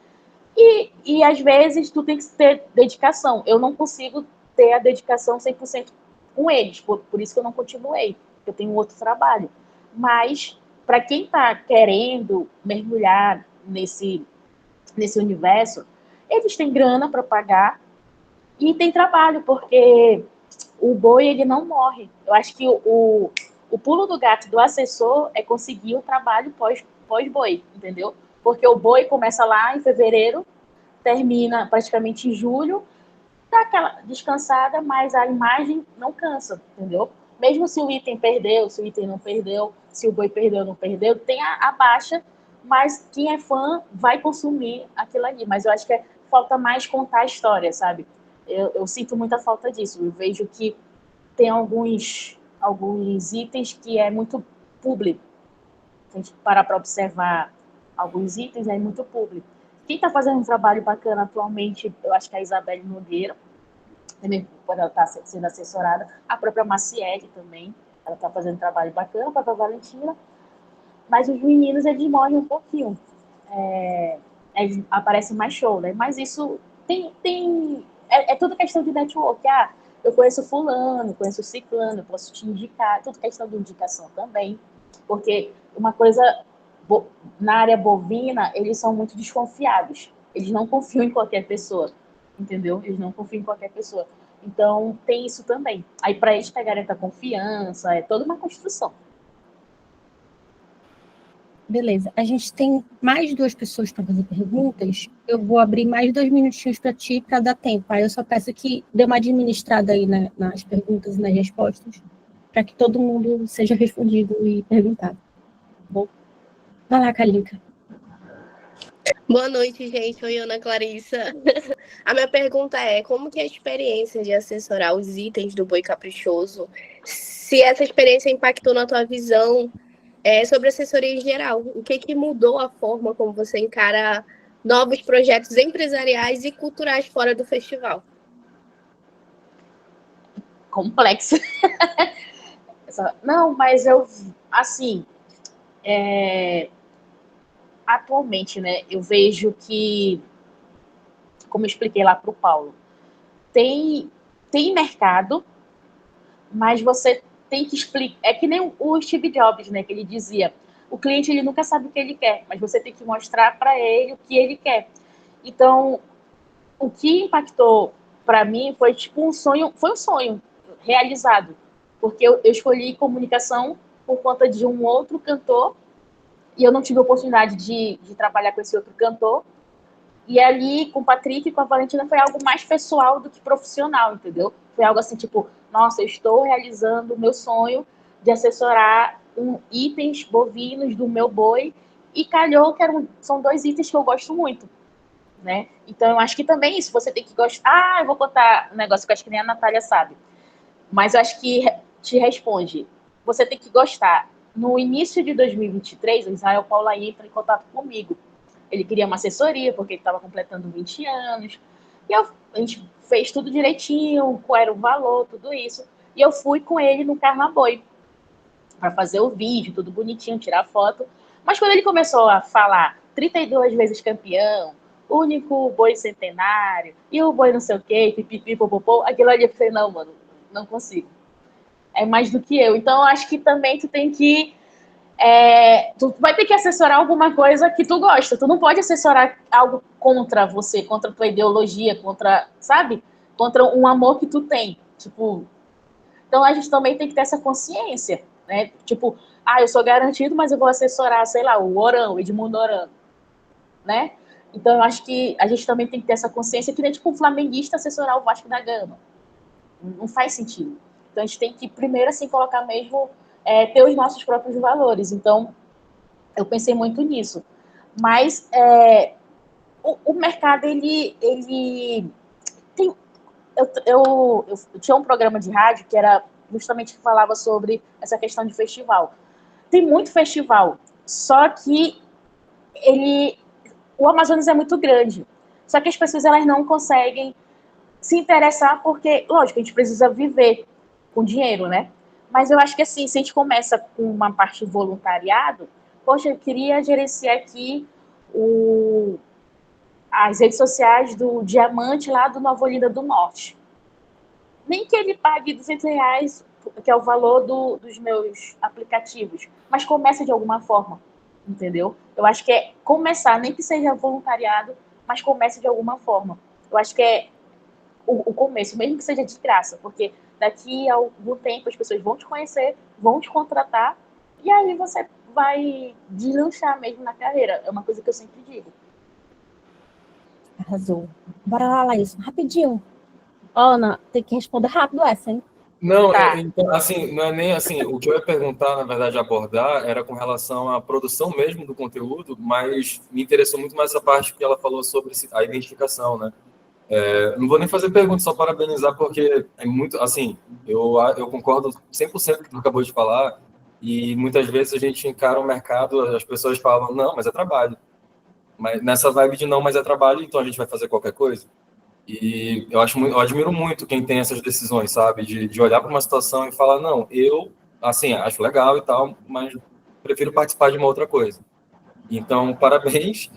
e às vezes tu tem que ter dedicação. Eu não consigo ter a dedicação 100% com eles, por isso que eu não continuei, eu tenho outro trabalho. Mas, para quem está querendo mergulhar nesse universo, eles têm grana para pagar e tem trabalho, porque o boi, ele não morre. Eu acho que o pulo do gato do assessor é conseguir o trabalho pós-boi, entendeu? Porque o boi começa lá em fevereiro, termina praticamente em julho, dá aquela descansada, mas a imagem não cansa, entendeu? Mesmo se o item perdeu, se o item não perdeu, se o boi perdeu ou não perdeu, tem a baixa, mas quem é fã vai consumir aquilo ali. Mas eu acho que falta mais contar a história, sabe? Eu sinto muita falta disso. Eu vejo que tem alguns itens que é muito público. Se a gente parar para observar alguns itens, é muito público. Quem está fazendo um trabalho bacana atualmente, eu acho que é a Isabelle Nogueira, também quando ela está sendo assessorada, a própria Maciele também, ela está fazendo um trabalho bacana, a própria Valentina, mas os meninos, eles morrem um pouquinho. Aparece mais show, né? Mas isso é tudo questão de network. Eu conheço fulano, conheço ciclano, eu posso te indicar, tudo questão de indicação também, porque uma coisa, na área bovina, eles são muito desconfiados, eles não confiam em qualquer pessoa, entendeu? Eles não confiam em qualquer pessoa, então tem isso também. Aí para eles pegarem essa confiança, é toda uma construção. Beleza. A gente tem mais 2 pessoas para fazer perguntas. Eu vou abrir mais 2 minutinhos para ti, para dar tempo. Aí eu só peço que dê uma administrada aí nas perguntas e nas respostas, para que todo mundo seja respondido e perguntado. Bom, vai lá, Kalinka. Boa noite, gente. Oi, Ana Clarissa. A minha pergunta é, como que é a experiência de assessorar os itens do Boi Caprichoso? Se essa experiência impactou na tua visão sobre assessoria em geral? O que mudou a forma como você encara novos projetos empresariais e culturais fora do festival? Complexo. Não, mas eu, assim, atualmente, né, eu vejo que, como eu expliquei lá para o Paulo, tem mercado, mas você tem que explicar. É que nem o Steve Jobs, né, que ele dizia, o cliente ele nunca sabe o que ele quer, mas você tem que mostrar para ele o que ele quer. Então, o que impactou para mim foi tipo um sonho realizado, porque eu escolhi comunicação por conta de um outro cantor e eu não tive a oportunidade de trabalhar com esse outro cantor. E ali, com o Patrick e com a Valentina, foi algo mais pessoal do que profissional, entendeu? Foi algo assim, tipo, nossa, eu estou realizando o meu sonho de assessorar itens bovinos do meu boi, e calhou que são 2 itens que eu gosto muito, né? Então, eu acho que também isso, você tem que gostar. Eu vou contar um negócio que eu acho que nem a Natália sabe, mas eu acho que te responde. Você tem que gostar. No início de 2023, o Israel Paula entra em contato comigo. Ele queria uma assessoria, porque ele estava completando 20 anos. E a gente fez tudo direitinho, qual era o valor, tudo isso. E eu fui com ele no Carnaboi, para fazer o vídeo, tudo bonitinho, tirar foto. Mas quando ele começou a falar 32 vezes campeão, único boi centenário, e o boi não sei o quê, pipipi, popopô, aquilo ali eu falei, não, mano, não consigo. É mais do que eu. Então, eu acho que também tu tem que tu vai ter que assessorar alguma coisa que tu gosta. Tu não pode assessorar algo contra você, contra a tua ideologia, contra, sabe? Contra um amor que tu tem. Tipo, então a gente também tem que ter essa consciência, né? Tipo, eu sou garantido, mas eu vou assessorar, sei lá, o Oran, o Edmundo Oran, né? Então eu acho que a gente também tem que ter essa consciência, que nem tipo um flamenguista assessorar o Vasco da Gama. Não faz sentido. Então a gente tem que primeiro assim colocar mesmo ter os nossos próprios valores. Então, eu pensei muito nisso. Mas o mercado, ele tem... Eu tinha um programa de rádio que era justamente que falava sobre essa questão de festival. Tem muito festival, só que o Amazonas é muito grande. Só que as pessoas elas não conseguem se interessar porque, lógico, a gente precisa viver com dinheiro, né? Mas eu acho que assim, se a gente começa com uma parte de voluntariado, poxa, eu queria gerenciar aqui as redes sociais do Diamante lá do Nova Olinda do Norte. Nem que ele pague R$200, que é o valor dos meus aplicativos, mas comece de alguma forma, entendeu? Eu acho que é começar, nem que seja voluntariado, mas comece de alguma forma. Eu acho que é o começo, mesmo que seja de graça, porque daqui a algum tempo as pessoas vão te conhecer, vão te contratar, e aí você vai deslanchar mesmo na carreira. É uma coisa que eu sempre digo. Arrasou. Bora lá, Laís, rapidinho. Ana, tem que responder rápido essa, hein? Não, Tá. então, assim, não é nem assim. O que eu ia perguntar, na verdade, abordar, era com relação à produção mesmo do conteúdo, mas me interessou muito mais essa parte que ela falou sobre a identificação, né? Não vou nem fazer pergunta, só parabenizar, porque é muito, assim, eu concordo 100% com o que tu acabou de falar, e muitas vezes a gente encara o mercado, as pessoas falam, não, mas é trabalho. Mas nessa vibe de não, mas é trabalho, então a gente vai fazer qualquer coisa. E eu admiro muito quem tem essas decisões, sabe? De olhar para uma situação e falar, não, eu, assim, acho legal e tal, mas prefiro participar de uma outra coisa. Então, parabéns.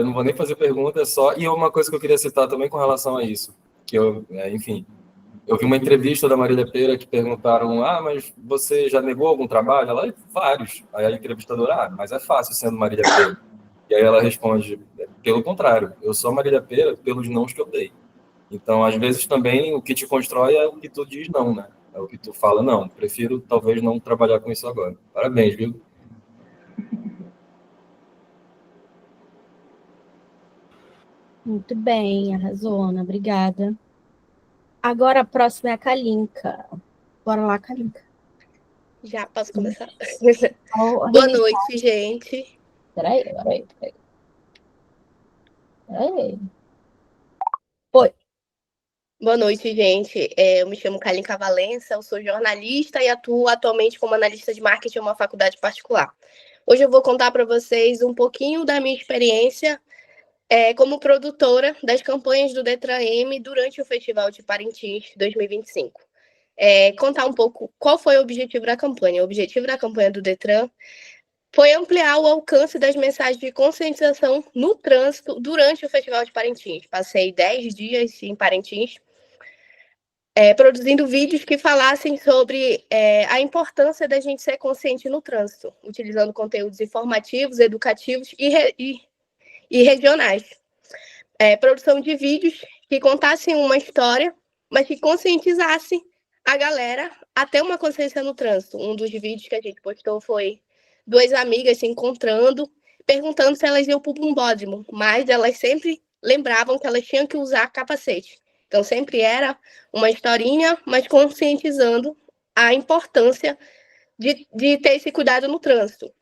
Não vou nem fazer pergunta, só. E uma coisa que eu queria citar também com relação a isso, que enfim, eu vi uma entrevista da Marília Pêra que perguntaram, mas você já negou algum trabalho? Ela, vários. Aí a entrevistadora, mas é fácil sendo Marília Pêra. E aí ela responde, pelo contrário, eu sou Marília Pêra pelos nãos que eu dei. Então, às vezes também o que te constrói é o que tu diz não, né? É o que tu fala, não, prefiro talvez não trabalhar com isso agora. Parabéns, viu? Muito bem, arrasou, Ana, obrigada. Agora a próxima é a Kalinka. Bora lá, Kalinka. Já posso começar? Boa Boa noite, gente. Peraí. Boa noite, gente. Eu me chamo Kalinka Valença, eu sou jornalista e atuo atualmente como analista de marketing em uma faculdade particular. Hoje eu vou contar para vocês um pouquinho da minha experiência como produtora das campanhas do Detran M durante o Festival de Parintins 2025. Contar um pouco qual foi o objetivo da campanha. O objetivo da campanha do Detran foi ampliar o alcance das mensagens de conscientização no trânsito durante o Festival de Parintins. Passei 10 dias em Parintins, produzindo vídeos que falassem sobre a importância da gente ser consciente no trânsito, utilizando conteúdos informativos, educativos e regionais. Produção de vídeos que contassem uma história, mas que conscientizassem a galera a ter uma consciência no trânsito. Um dos vídeos que a gente postou foi 2 amigas se encontrando, perguntando se elas iam para o bombódromo, mas elas sempre lembravam que elas tinham que usar capacete. Então, sempre era uma historinha, mas conscientizando a importância de ter esse cuidado no trânsito.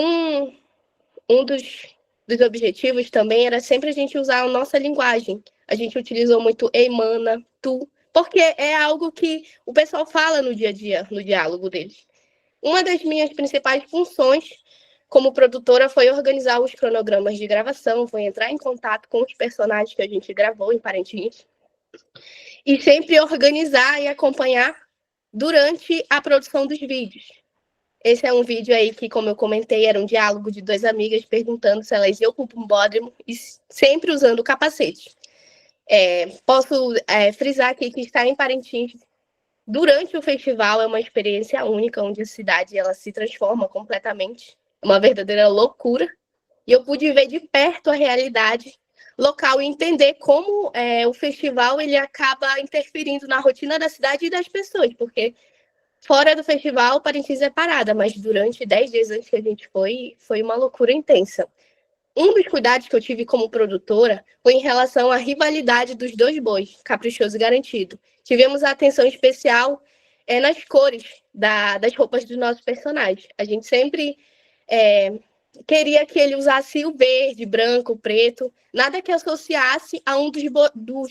Um dos objetivos também era sempre a gente usar a nossa linguagem. A gente utilizou muito ei, mana, tu, porque é algo que o pessoal fala no dia a dia, no diálogo deles. Uma das minhas principais funções como produtora foi organizar os cronogramas de gravação, foi entrar em contato com os personagens que a gente gravou em Parintins e sempre organizar e acompanhar durante a produção dos vídeos. Esse é um vídeo aí que, como eu comentei, era um diálogo de 2 amigas perguntando se elas iam para o bombódromo e sempre usando o capacete. Posso frisar aqui que estar em Parintins durante o festival é uma experiência única, onde a cidade ela se transforma completamente. É uma verdadeira loucura. E eu pude ver de perto a realidade local e entender como o festival ele acaba interferindo na rotina da cidade e das pessoas, porque fora do festival, Parintins é parada, mas durante 10 dias antes que a gente foi uma loucura intensa. Um dos cuidados que eu tive como produtora foi em relação à rivalidade dos 2 bois, Caprichoso e Garantido. Tivemos a atenção especial nas cores das roupas dos nossos personagens. A gente sempre queria que ele usasse o verde, branco, preto, nada que associasse a um dos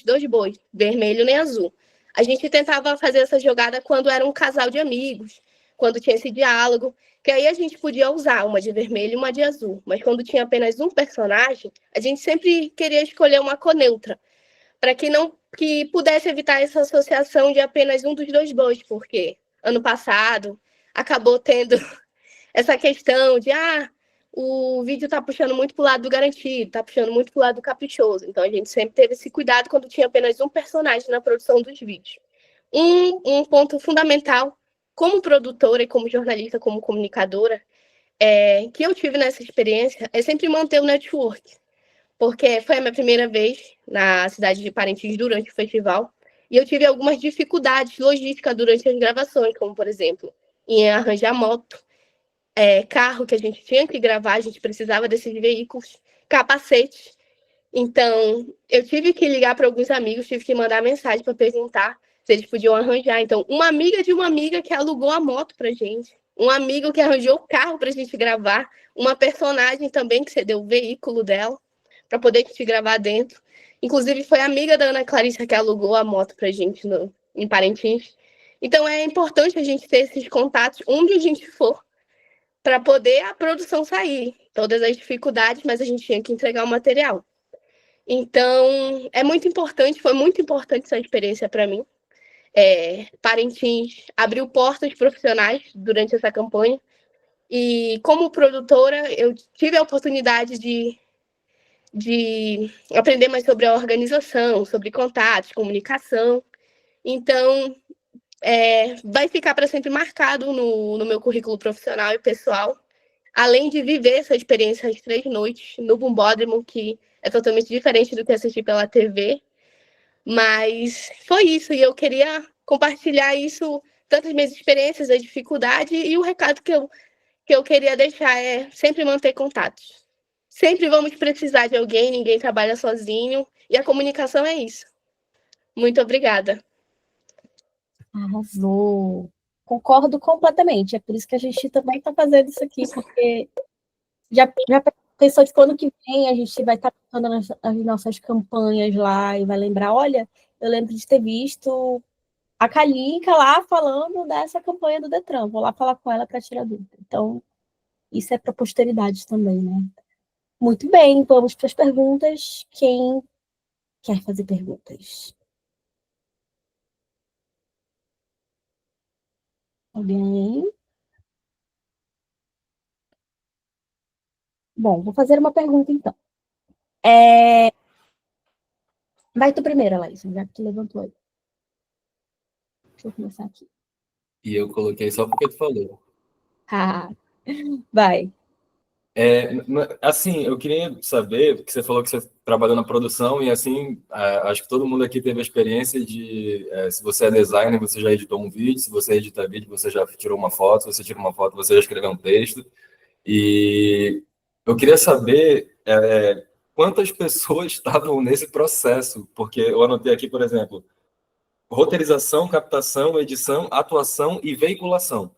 2 bois, vermelho nem azul. A gente tentava fazer essa jogada quando era um casal de amigos, quando tinha esse diálogo, que aí a gente podia usar uma de vermelho e uma de azul. Mas quando tinha apenas um personagem, a gente sempre queria escolher uma cor neutra, para que pudesse evitar essa associação de apenas um dos 2 bois, porque ano passado acabou tendo essa questão de o vídeo está puxando muito para o lado do Garantido, está puxando muito para o lado do Caprichoso. Então, a gente sempre teve esse cuidado quando tinha apenas um personagem na produção dos vídeos. Um ponto fundamental, como produtora e como jornalista, como comunicadora, que eu tive nessa experiência, é sempre manter o network. Porque foi a minha primeira vez na cidade de Parintins durante o festival, e eu tive algumas dificuldades logísticas durante as gravações, como, por exemplo, em arranjar moto, carro que a gente tinha que gravar, a gente precisava desses veículos, capacete. Então, eu tive que ligar para alguns amigos, tive que mandar mensagem para perguntar se eles podiam arranjar. Então, uma amiga de uma amiga que alugou a moto para gente, um amigo que arranjou o carro para a gente gravar, uma personagem também que cedeu o veículo dela para poder a gente gravar dentro. Inclusive, foi amiga da Ana Clarissa que alugou a moto para a gente em Parintins. Então, é importante a gente ter esses contatos onde a gente for, para poder a produção sair. Todas as dificuldades, mas a gente tinha que entregar o material. Então, é muito importante, foi muito importante essa experiência para mim. Parintins abriu portas profissionais durante essa campanha. E, como produtora, eu tive a oportunidade de aprender mais sobre a organização, sobre contatos, comunicação. Então, vai ficar para sempre marcado no meu currículo profissional e pessoal, além de viver essa experiência às 3 noites no Bombódromo, que é totalmente diferente do que assistir pela TV. Mas foi isso, e eu queria compartilhar isso, tanto as minhas experiências, a dificuldade, e o recado que eu queria deixar é sempre manter contatos. sempre vamos precisar de alguém, ninguém trabalha sozinho, e a comunicação é isso. Muito obrigada. Arrasou. Concordo completamente. É por isso que a gente também está fazendo isso aqui, porque já pensou de quando que vem a gente vai estar fazendo as nossas campanhas lá e vai lembrar, olha, eu lembro de ter visto a Kalinka lá falando dessa campanha do Detran, vou lá falar com ela para tirar dúvida. Então, isso é para a posteridade também, né? Muito bem, vamos para as perguntas. Quem quer fazer perguntas? Alguém? Bom, vou fazer uma pergunta, então. Vai tu primeiro, Laís, já que tu levantou aí. Deixa eu começar aqui. E eu coloquei só porque tu falou. Ah, vai. Assim, eu queria saber, que você falou que você trabalhou na produção e assim, acho que todo mundo aqui teve a experiência de, se você é designer, você já editou um vídeo, se você edita vídeo, você já tirou uma foto, se você tira uma foto, você já escreveu um texto. E eu queria saber quantas pessoas estavam nesse processo, porque eu anotei aqui, por exemplo, roteirização, captação, edição, atuação e veiculação.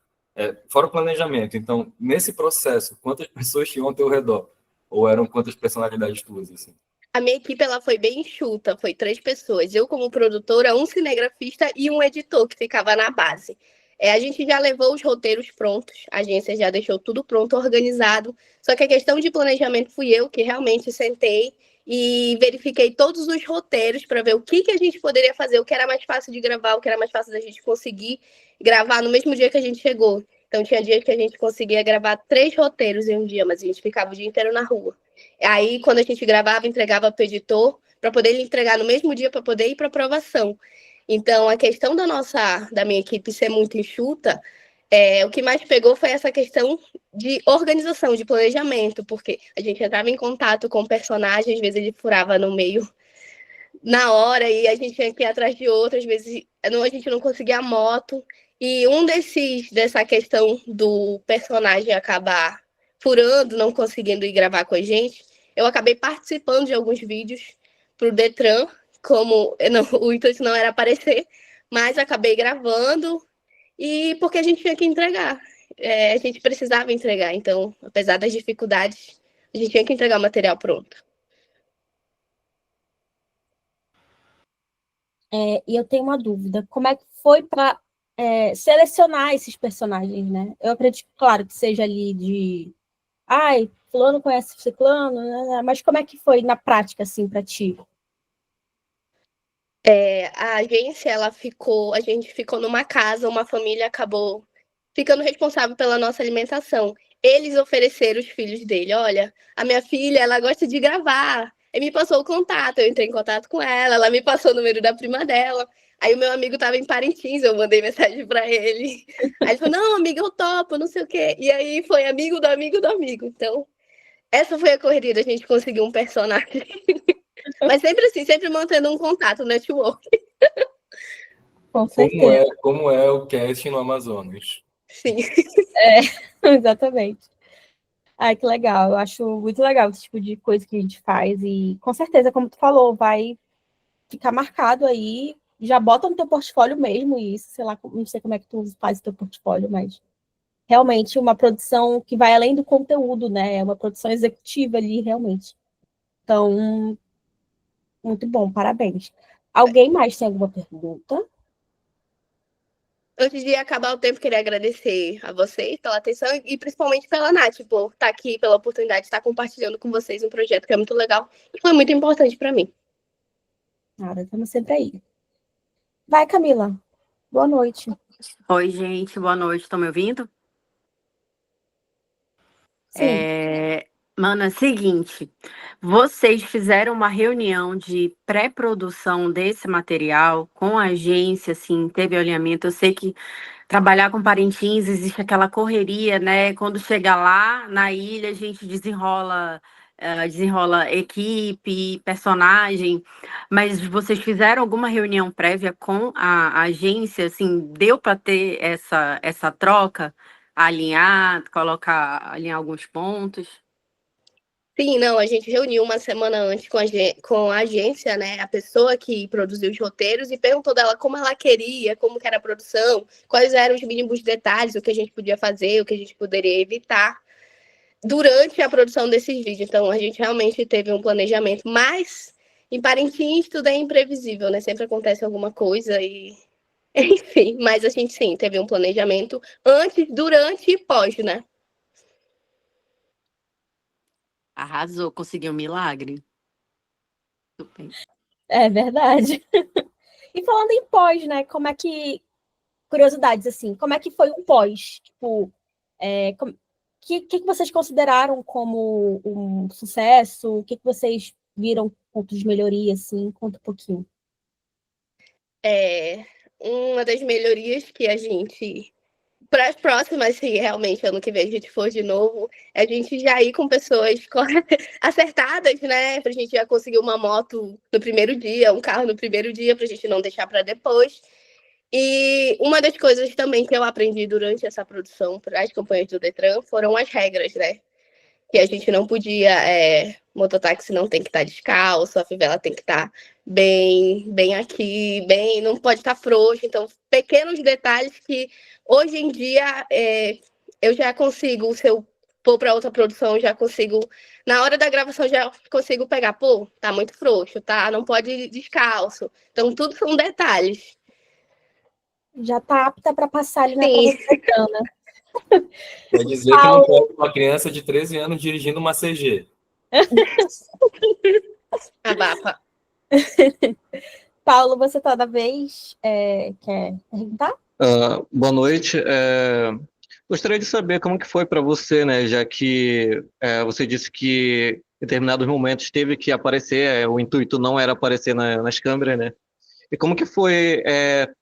Fora o planejamento. Então, nesse processo, quantas pessoas tinham ao teu redor? Ou eram quantas personalidades tuas? Assim? A minha equipe ela foi bem enxuta, foi 3 pessoas. Eu, como produtora, um cinegrafista e um editor que ficava na base. A gente já levou os roteiros prontos, a agência já deixou tudo pronto, organizado. Só que a questão de planejamento fui eu que realmente sentei e verifiquei todos os roteiros para ver o que a gente poderia fazer, o que era mais fácil de gravar, o que era mais fácil da gente conseguir gravar no mesmo dia que a gente chegou. Então, tinha dias que a gente conseguia gravar 3 roteiros em um dia, mas a gente ficava o dia inteiro na rua. Aí, quando a gente gravava, entregava para o editor, para poder ele entregar no mesmo dia, para poder ir para aprovação. Então, a questão da minha equipe ser muito enxuta, o que mais pegou foi essa questão de organização, de planejamento, porque a gente entrava em contato com o personagem, às vezes ele furava no meio na hora e a gente tinha que ir atrás de outro, às vezes a gente não conseguia a moto. E dessa questão do personagem acabar furando, não conseguindo ir gravar com a gente, eu acabei participando de alguns vídeos para o Detran, como o intuito não era aparecer, mas acabei gravando e porque a gente tinha que entregar. A gente precisava entregar, então, apesar das dificuldades, a gente tinha que entregar o material pronto. E eu tenho uma dúvida. Como é que foi para selecionar esses personagens, né? Eu acredito, claro, que seja ali de... Ai, fulano conhece ciclano, né? Mas como é que foi na prática, assim, para ti? A agência, a gente ficou numa casa, uma família acabou ficando responsável pela nossa alimentação. Eles ofereceram os filhos dele, olha, a minha filha, ela gosta de gravar. Aí me passou o contato, eu entrei em contato com ela me passou o número da prima dela. Aí o meu amigo estava em Parintins, eu mandei mensagem para ele. Aí ele falou, não, amiga, eu topo, não sei o quê. E aí foi amigo do amigo do amigo. Então, essa foi a correria, a gente conseguiu um personagem. Mas sempre assim, sempre mantendo um contato, um network. Com certeza. Como é o casting no Amazonas? Sim. Exatamente. Ai, que legal. Eu acho muito legal esse tipo de coisa que a gente faz. E com certeza, como tu falou, vai ficar marcado aí. Já bota no teu portfólio mesmo isso. Sei lá, não sei como é que tu faz o teu portfólio, mas realmente uma produção que vai além do conteúdo, né? É uma produção executiva ali, realmente. Então, muito bom, parabéns. Alguém mais tem alguma pergunta? Antes de acabar o tempo, queria agradecer a vocês pela atenção e principalmente pela Nath, por estar aqui, pela oportunidade de estar compartilhando com vocês um projeto que é muito legal e foi muito importante para mim. Nada, estamos sempre aí. Vai, Camila. Boa noite. Oi, gente, boa noite. Estão me ouvindo? Sim. Mano, é o seguinte, vocês fizeram uma reunião de pré-produção desse material com a agência, assim, teve alinhamento. Eu sei que trabalhar com Parintins existe aquela correria, né? Quando chega lá na ilha, a gente desenrola equipe, personagem, mas vocês fizeram alguma reunião prévia com a agência, assim, deu para ter essa troca, alinhar alguns pontos? Sim, não, a gente reuniu uma semana antes com a agência, né, a pessoa que produziu os roteiros, e perguntou dela como ela queria, como que era a produção, quais eram os mínimos detalhes, o que a gente podia fazer, o que a gente poderia evitar durante a produção desses vídeos. Então, a gente realmente teve um planejamento, mas em Parintins tudo é imprevisível, né? Sempre acontece alguma coisa e... Enfim, mas a gente sim, teve um planejamento antes, durante e pós, né? Arrasou, conseguiu um milagre. Super. É verdade. E falando em pós, né? Como é que. Curiosidades, assim, como é que foi o pós? Tipo, que vocês consideraram como um sucesso? O que vocês viram pontos de melhoria, assim? Conta um pouquinho. Uma das melhorias que a gente, para as próximas, se realmente ano que vem a gente for de novo, é a gente já ir com pessoas acertadas, né? Para a gente já conseguir uma moto no primeiro dia, um carro no primeiro dia, para a gente não deixar para depois. E uma das coisas também que eu aprendi durante essa produção para as campanhas do Detran foram as regras, né? Que a gente não podia, mototáxi não tem que estar descalço, a fivela tem que estar bem aqui, não pode estar frouxo. Então, pequenos detalhes que hoje em dia eu já consigo, se eu for para outra produção, já consigo, na hora da gravação, já consigo pegar, pô, tá muito frouxo, tá? Não pode ir descalço. Então, tudo são detalhes. Já tá apta para passar ali na Sim. prova, né? Quer dizer que não pode uma criança de 13 anos dirigindo uma CG. Abafa. Paulo, você toda vez quer perguntar? Boa noite. Gostaria de saber como que foi para você, né? Já que você disse que em determinados momentos teve que aparecer, o intuito não era aparecer nas câmeras, né? E como que foi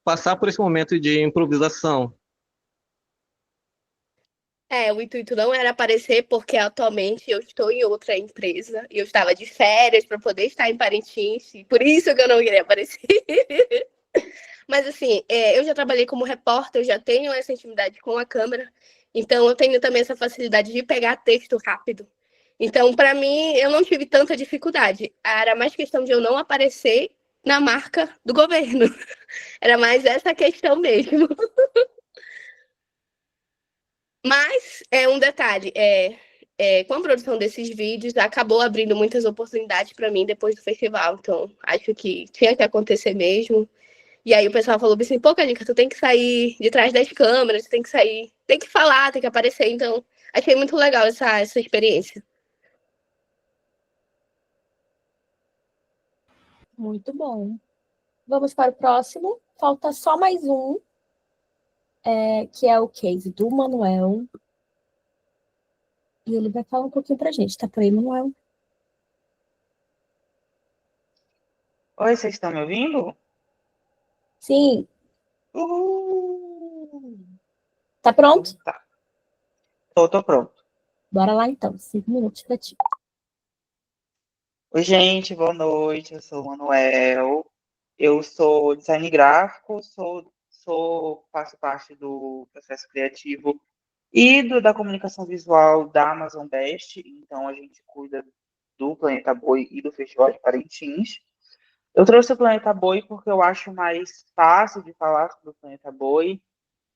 passar por esse momento de improvisação? O intuito não era aparecer, porque atualmente eu estou em outra empresa e eu estava de férias para poder estar em Parintins, e por isso que eu não queria aparecer. Mas assim, eu já trabalhei como repórter, eu já tenho essa intimidade com a câmera, então eu tenho também essa facilidade de pegar texto rápido. Então, para mim, eu não tive tanta dificuldade. Era mais questão de eu não aparecer na marca do governo. Era mais essa questão mesmo. Mas um detalhe, com a produção desses vídeos, acabou abrindo muitas oportunidades para mim depois do festival. Então, acho que tinha que acontecer mesmo. E aí o pessoal falou assim, pô, Kalinka, tu tem que sair de trás das câmeras, tem que sair, tem que falar, tem que aparecer. Então, achei muito legal essa experiência. Muito bom. Vamos para o próximo. Falta só mais um, que é o case do Manuel. E ele vai falar um pouquinho para a gente. Tá por aí, Manuel? Oi, vocês estão me ouvindo? Sim. Tá pronto? Tá. Tô pronto. Bora lá, então. 5 minutos para ti. Oi, gente, boa noite. Eu sou o Manuel. Eu sou design gráfico, faço parte do processo criativo e da comunicação visual da Amazon Best. Então, a gente cuida do Planeta Boi e do Festival de Parintins. Eu trouxe o Planeta Boi porque eu acho mais fácil de falar sobre o Planeta Boi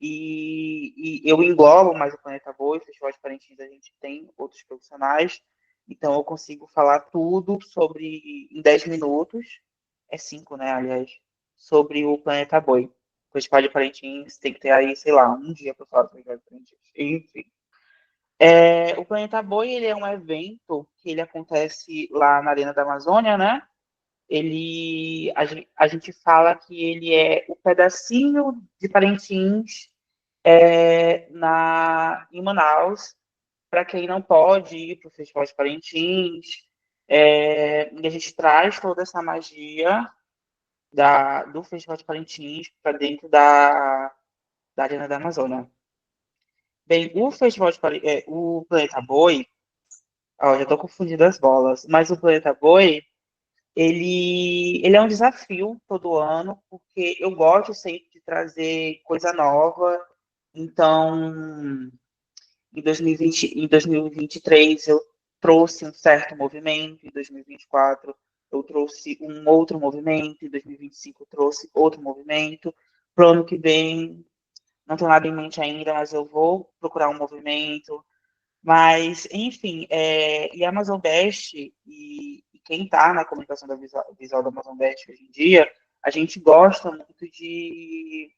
e eu englobo mais o Planeta Boi. O Festival de Parintins a gente tem outros profissionais, então eu consigo falar tudo sobre em 10 minutos, 5, né, aliás, sobre o Planeta Boi. O Festival de Parintins tem que ter aí, sei lá, um dia para falar do Festival de Parintins. Enfim. O Planeta Boi, ele é um evento que ele acontece lá na Arena da Amazônia, né? A gente fala que ele é o pedacinho de Parintins em Manaus, para quem não pode ir para o Festival de Parintins. E a gente traz toda essa magia do Festival de Parintins para dentro da Arena da Amazônia. Bem, o Festival de Parintins, o Planeta Boi, já estou confundindo as bolas, mas o Planeta Boi, ele é um desafio todo ano, porque eu gosto sempre de trazer coisa nova. Então, em 2023, trouxe um certo movimento, em 2024 eu trouxe um outro movimento, em 2025 eu trouxe outro movimento, para o ano que vem, não tenho nada em mente ainda, mas eu vou procurar um movimento. Mas, enfim, e a Amazon Best, e quem está na comunicação da visual da Amazon Best hoje em dia, a gente gosta muito de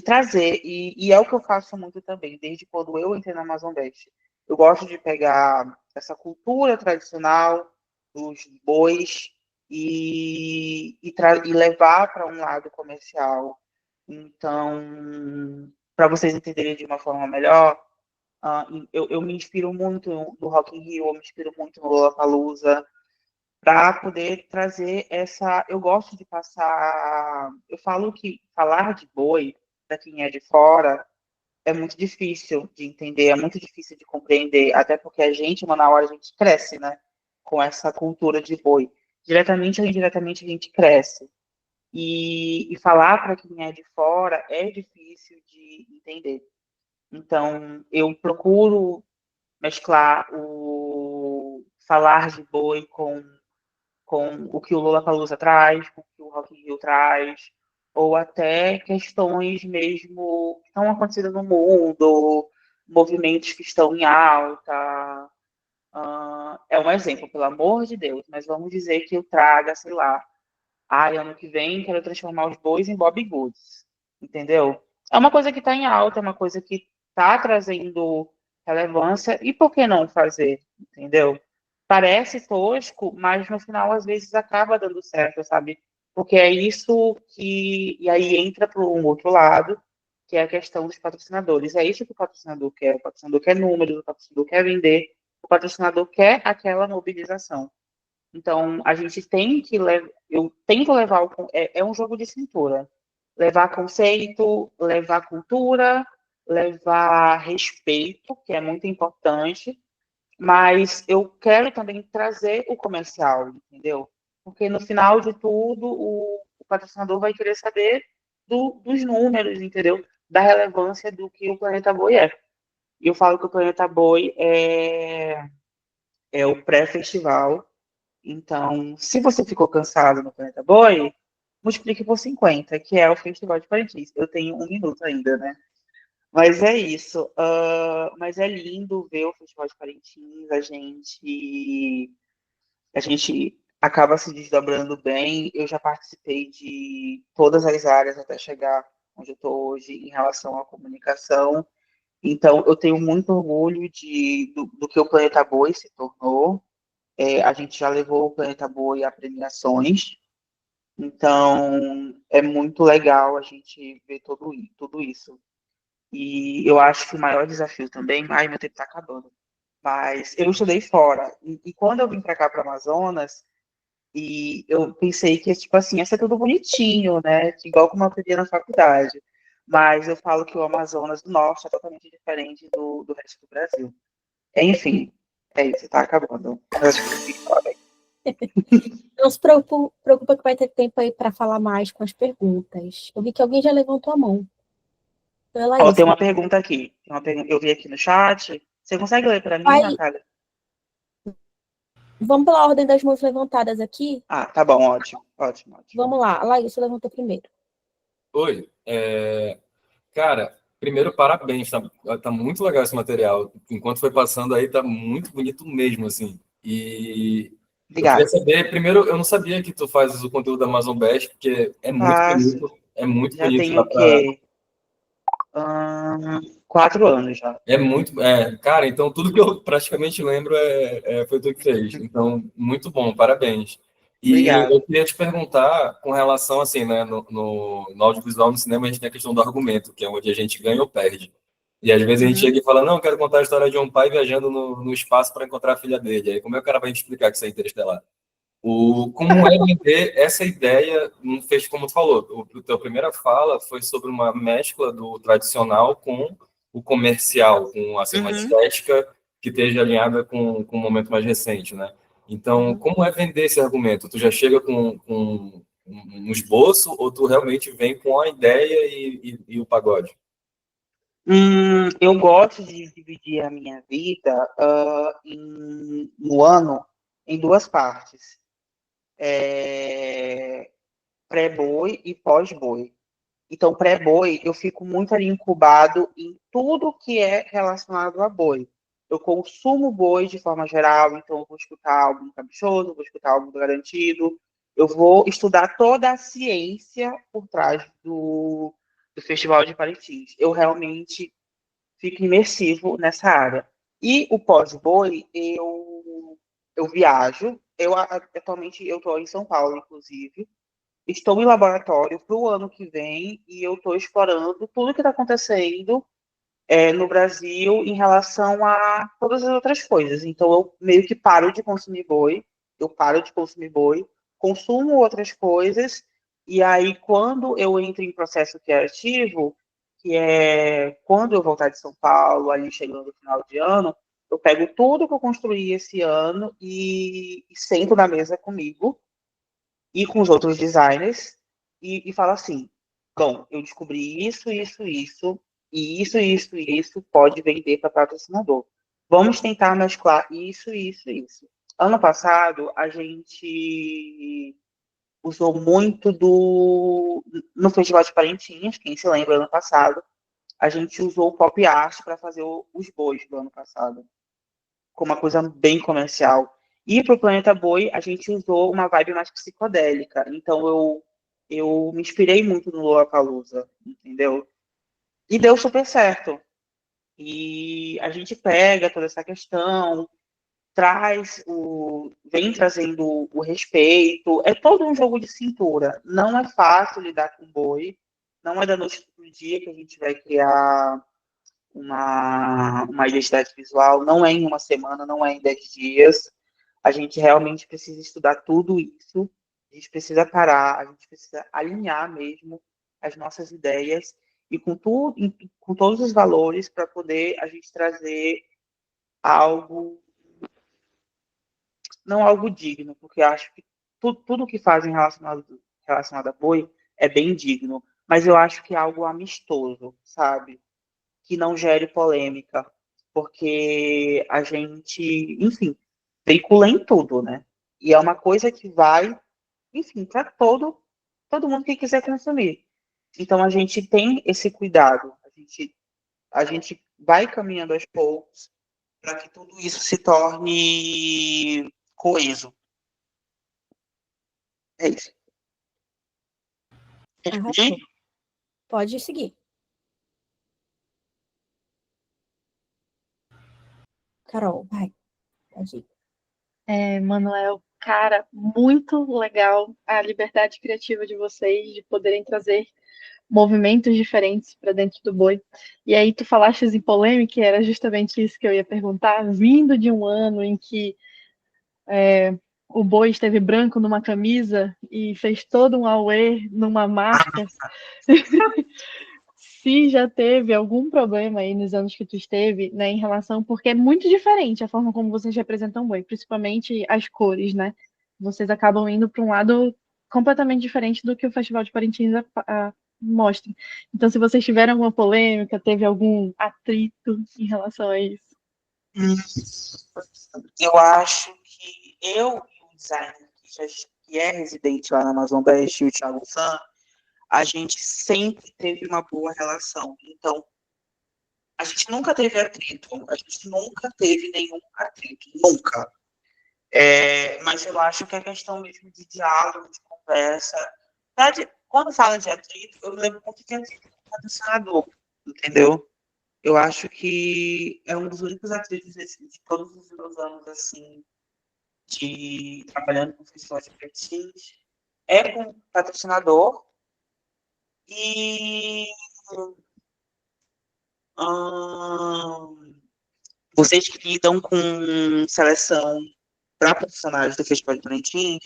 trazer, e é o que eu faço muito também, desde quando eu entrei na Amazon Best. Eu gosto de pegar essa cultura tradicional dos bois e levar para um lado comercial. Então, para vocês entenderem de uma forma melhor, eu me inspiro muito no Rock in Rio, eu me inspiro muito no Lollapalooza, para poder trazer essa... Eu gosto de passar... Eu falo que falar de boi, para quem é de fora, é muito difícil de entender, é muito difícil de compreender, até porque a gente, Manaus, a gente cresce, né, com essa cultura de boi. Diretamente ou indiretamente a gente cresce. E falar para quem é de fora é difícil de entender. Então, eu procuro mesclar o falar de boi com o que o Lollapalooza traz, com o que o Rock in Rio traz, ou até questões mesmo que estão acontecendo no mundo, movimentos que estão em alta. É um exemplo, pelo amor de Deus, mas vamos dizer que eu traga, sei lá, ano que vem quero transformar os bois em Bob Goods, entendeu? É uma coisa que está em alta, é uma coisa que está trazendo relevância, e por que não fazer, entendeu? Parece tosco, mas no final, às vezes, acaba dando certo, sabe? Porque é isso que... E aí entra para um outro lado, que é a questão dos patrocinadores. É isso que o patrocinador quer. O patrocinador quer números, o patrocinador quer vender, o patrocinador quer aquela mobilização. Então, a gente tem que levar... Eu tento levar... É um jogo de cintura. Levar conceito, levar cultura, levar respeito, que é muito importante, mas eu quero também trazer o comercial, entendeu? Porque no final de tudo, o patrocinador vai querer saber dos números, entendeu? Da relevância do que o Planeta Boi é. E eu falo que o Planeta Boi é o pré-festival. Então, se você ficou cansado no Planeta Boi, multiplique por 50, que é o Festival de Parintins. Eu tenho 1 minuto ainda, né? Mas é isso. Mas é lindo ver o Festival de Parintins. A gente acaba se desdobrando bem. Eu já participei de todas as áreas até chegar onde eu estou hoje em relação à comunicação. Então, eu tenho muito orgulho do que o Planeta Boi se tornou. A gente já levou o Planeta Boi a premiações. Então, é muito legal a gente ver tudo isso. E eu acho que o maior desafio também... Ai, meu tempo está acabando. Mas eu estudei fora. E quando eu vim para cá, para Amazonas, e eu pensei que, tipo assim, ia ser tudo bonitinho, né? Igual como eu aprendi na faculdade. Mas eu falo que o Amazonas do Norte é totalmente diferente do resto do Brasil. Enfim, é isso, está acabando. Eu acho que eu fiz fora. Não se preocupa que vai ter tempo aí para falar mais com as perguntas. Eu vi que alguém já levantou a mão. Tem uma pergunta aqui. Eu vi aqui no chat. Você consegue ler para mim, Natália? Vamos pela ordem das mãos levantadas aqui? Tá bom, ótimo. Vamos lá, a Laís levantou primeiro. Oi. Cara, primeiro, parabéns. Tá muito legal esse material. Enquanto foi passando aí, tá muito bonito mesmo, assim. E obrigado. Eu queria saber, primeiro, eu não sabia que tu fazes o conteúdo da Amazon Best, porque é muito bonito. É muito já bonito. Tenho o quê? 4 anos já. Cara, então tudo que eu praticamente lembro foi tu que fez. Então, muito bom, parabéns. E obrigado. Eu queria te perguntar com relação, assim, né, no audiovisual, no cinema, a gente tem a questão do argumento, que é onde a gente ganha ou perde. E às vezes a gente chega e fala, não, quero contar a história de um pai viajando no espaço para encontrar a filha dele. Aí como é que o cara vai explicar que isso é Interestelar? Como é vender essa ideia, não fez como tu falou, a tua primeira fala foi sobre uma mescla do tradicional com o comercial, com assim, uma estética que esteja alinhada com o momento mais recente, né? Então, como é vender esse argumento? Tu já chega com um esboço ou tu realmente vem com a ideia e o pagode? Eu gosto de dividir a minha vida no ano em duas partes. Pré-boi e pós-boi. Então, pré-boi, eu fico muito ali incubado em tudo que é relacionado a boi. Eu consumo boi de forma geral, então eu vou escutar álbum caprichoso, vou escutar álbum garantido, eu vou estudar toda a ciência por trás do Festival de Parintins. Eu realmente fico imersivo nessa área. E o pós-boi, eu viajo. Atualmente eu estou em São Paulo, inclusive. Estou em laboratório para o ano que vem e eu estou explorando tudo que está acontecendo no Brasil em relação a todas as outras coisas. Então, eu meio que paro de consumir boi, consumo outras coisas, e aí, quando eu entro em processo criativo, que é quando eu voltar de São Paulo, ali chegando no final de ano, eu pego tudo que eu construí esse ano e sento na mesa comigo e com os outros designers e falo assim, bom, eu descobri isso, e isso pode vender para patrocinador. Vamos tentar mesclar isso. Ano passado, a gente usou muito no Festival de Parintins, quem se lembra, ano passado, a gente usou o pop art para fazer os bois do ano passado, com uma coisa bem comercial. E para o Planeta Boi, a gente usou uma vibe mais psicodélica. Então, eu me inspirei muito no Lollapalooza, entendeu? E deu super certo. E a gente pega toda essa questão, vem trazendo o respeito. É todo um jogo de cintura. Não é fácil lidar com boi. Não é da noite para o dia que a gente vai criar uma identidade visual. Não é em uma semana, não é em 10 dias. A gente realmente precisa estudar tudo isso. A gente precisa parar, a gente precisa alinhar mesmo as nossas ideias e com todos os valores para poder a gente trazer algo, não algo digno, porque acho que tudo que fazem relacionado a boi é bem digno, mas eu acho que é algo amistoso, sabe? Que não gere polêmica, porque a gente, enfim, veicula em tudo, né? E é uma coisa que vai, enfim, para todo mundo que quiser consumir. Então a gente tem esse cuidado, a gente vai caminhando aos poucos para que tudo isso se torne coeso. É isso. Arrasou. Pode seguir. Carol, vai. Pode ir. Manuel, cara, muito legal a liberdade criativa de vocês de poderem trazer movimentos diferentes para dentro do boi. E aí tu falaste em polêmica, e era justamente isso que eu ia perguntar, vindo de um ano em que o boi esteve branco numa camisa e fez todo um auê numa marca. Se já teve algum problema aí nos anos que tu esteve, né, em relação, porque é muito diferente a forma como vocês representam o boi, principalmente as cores, né? Vocês acabam indo para um lado completamente diferente do que o Festival de Parintins mostra. Então, se vocês tiveram alguma polêmica, teve algum atrito em relação a isso? Eu acho que eu e o designer que é residente lá na Amazon Best, o Thiago San, a gente sempre teve uma boa relação. Então, a gente nunca teve atrito, a gente nunca teve nenhum atrito, nunca. Mas eu acho que é questão mesmo de diálogo, de conversa. Quando fala de atrito, eu lembro muito de atrito com o patrocinador, entendeu? Eu acho que é um dos únicos atritos de todos os meus anos, assim, de trabalhando com festival de Parintins, é com o patrocinador. E vocês que lidam com seleção para profissionais do Festival de Parintins,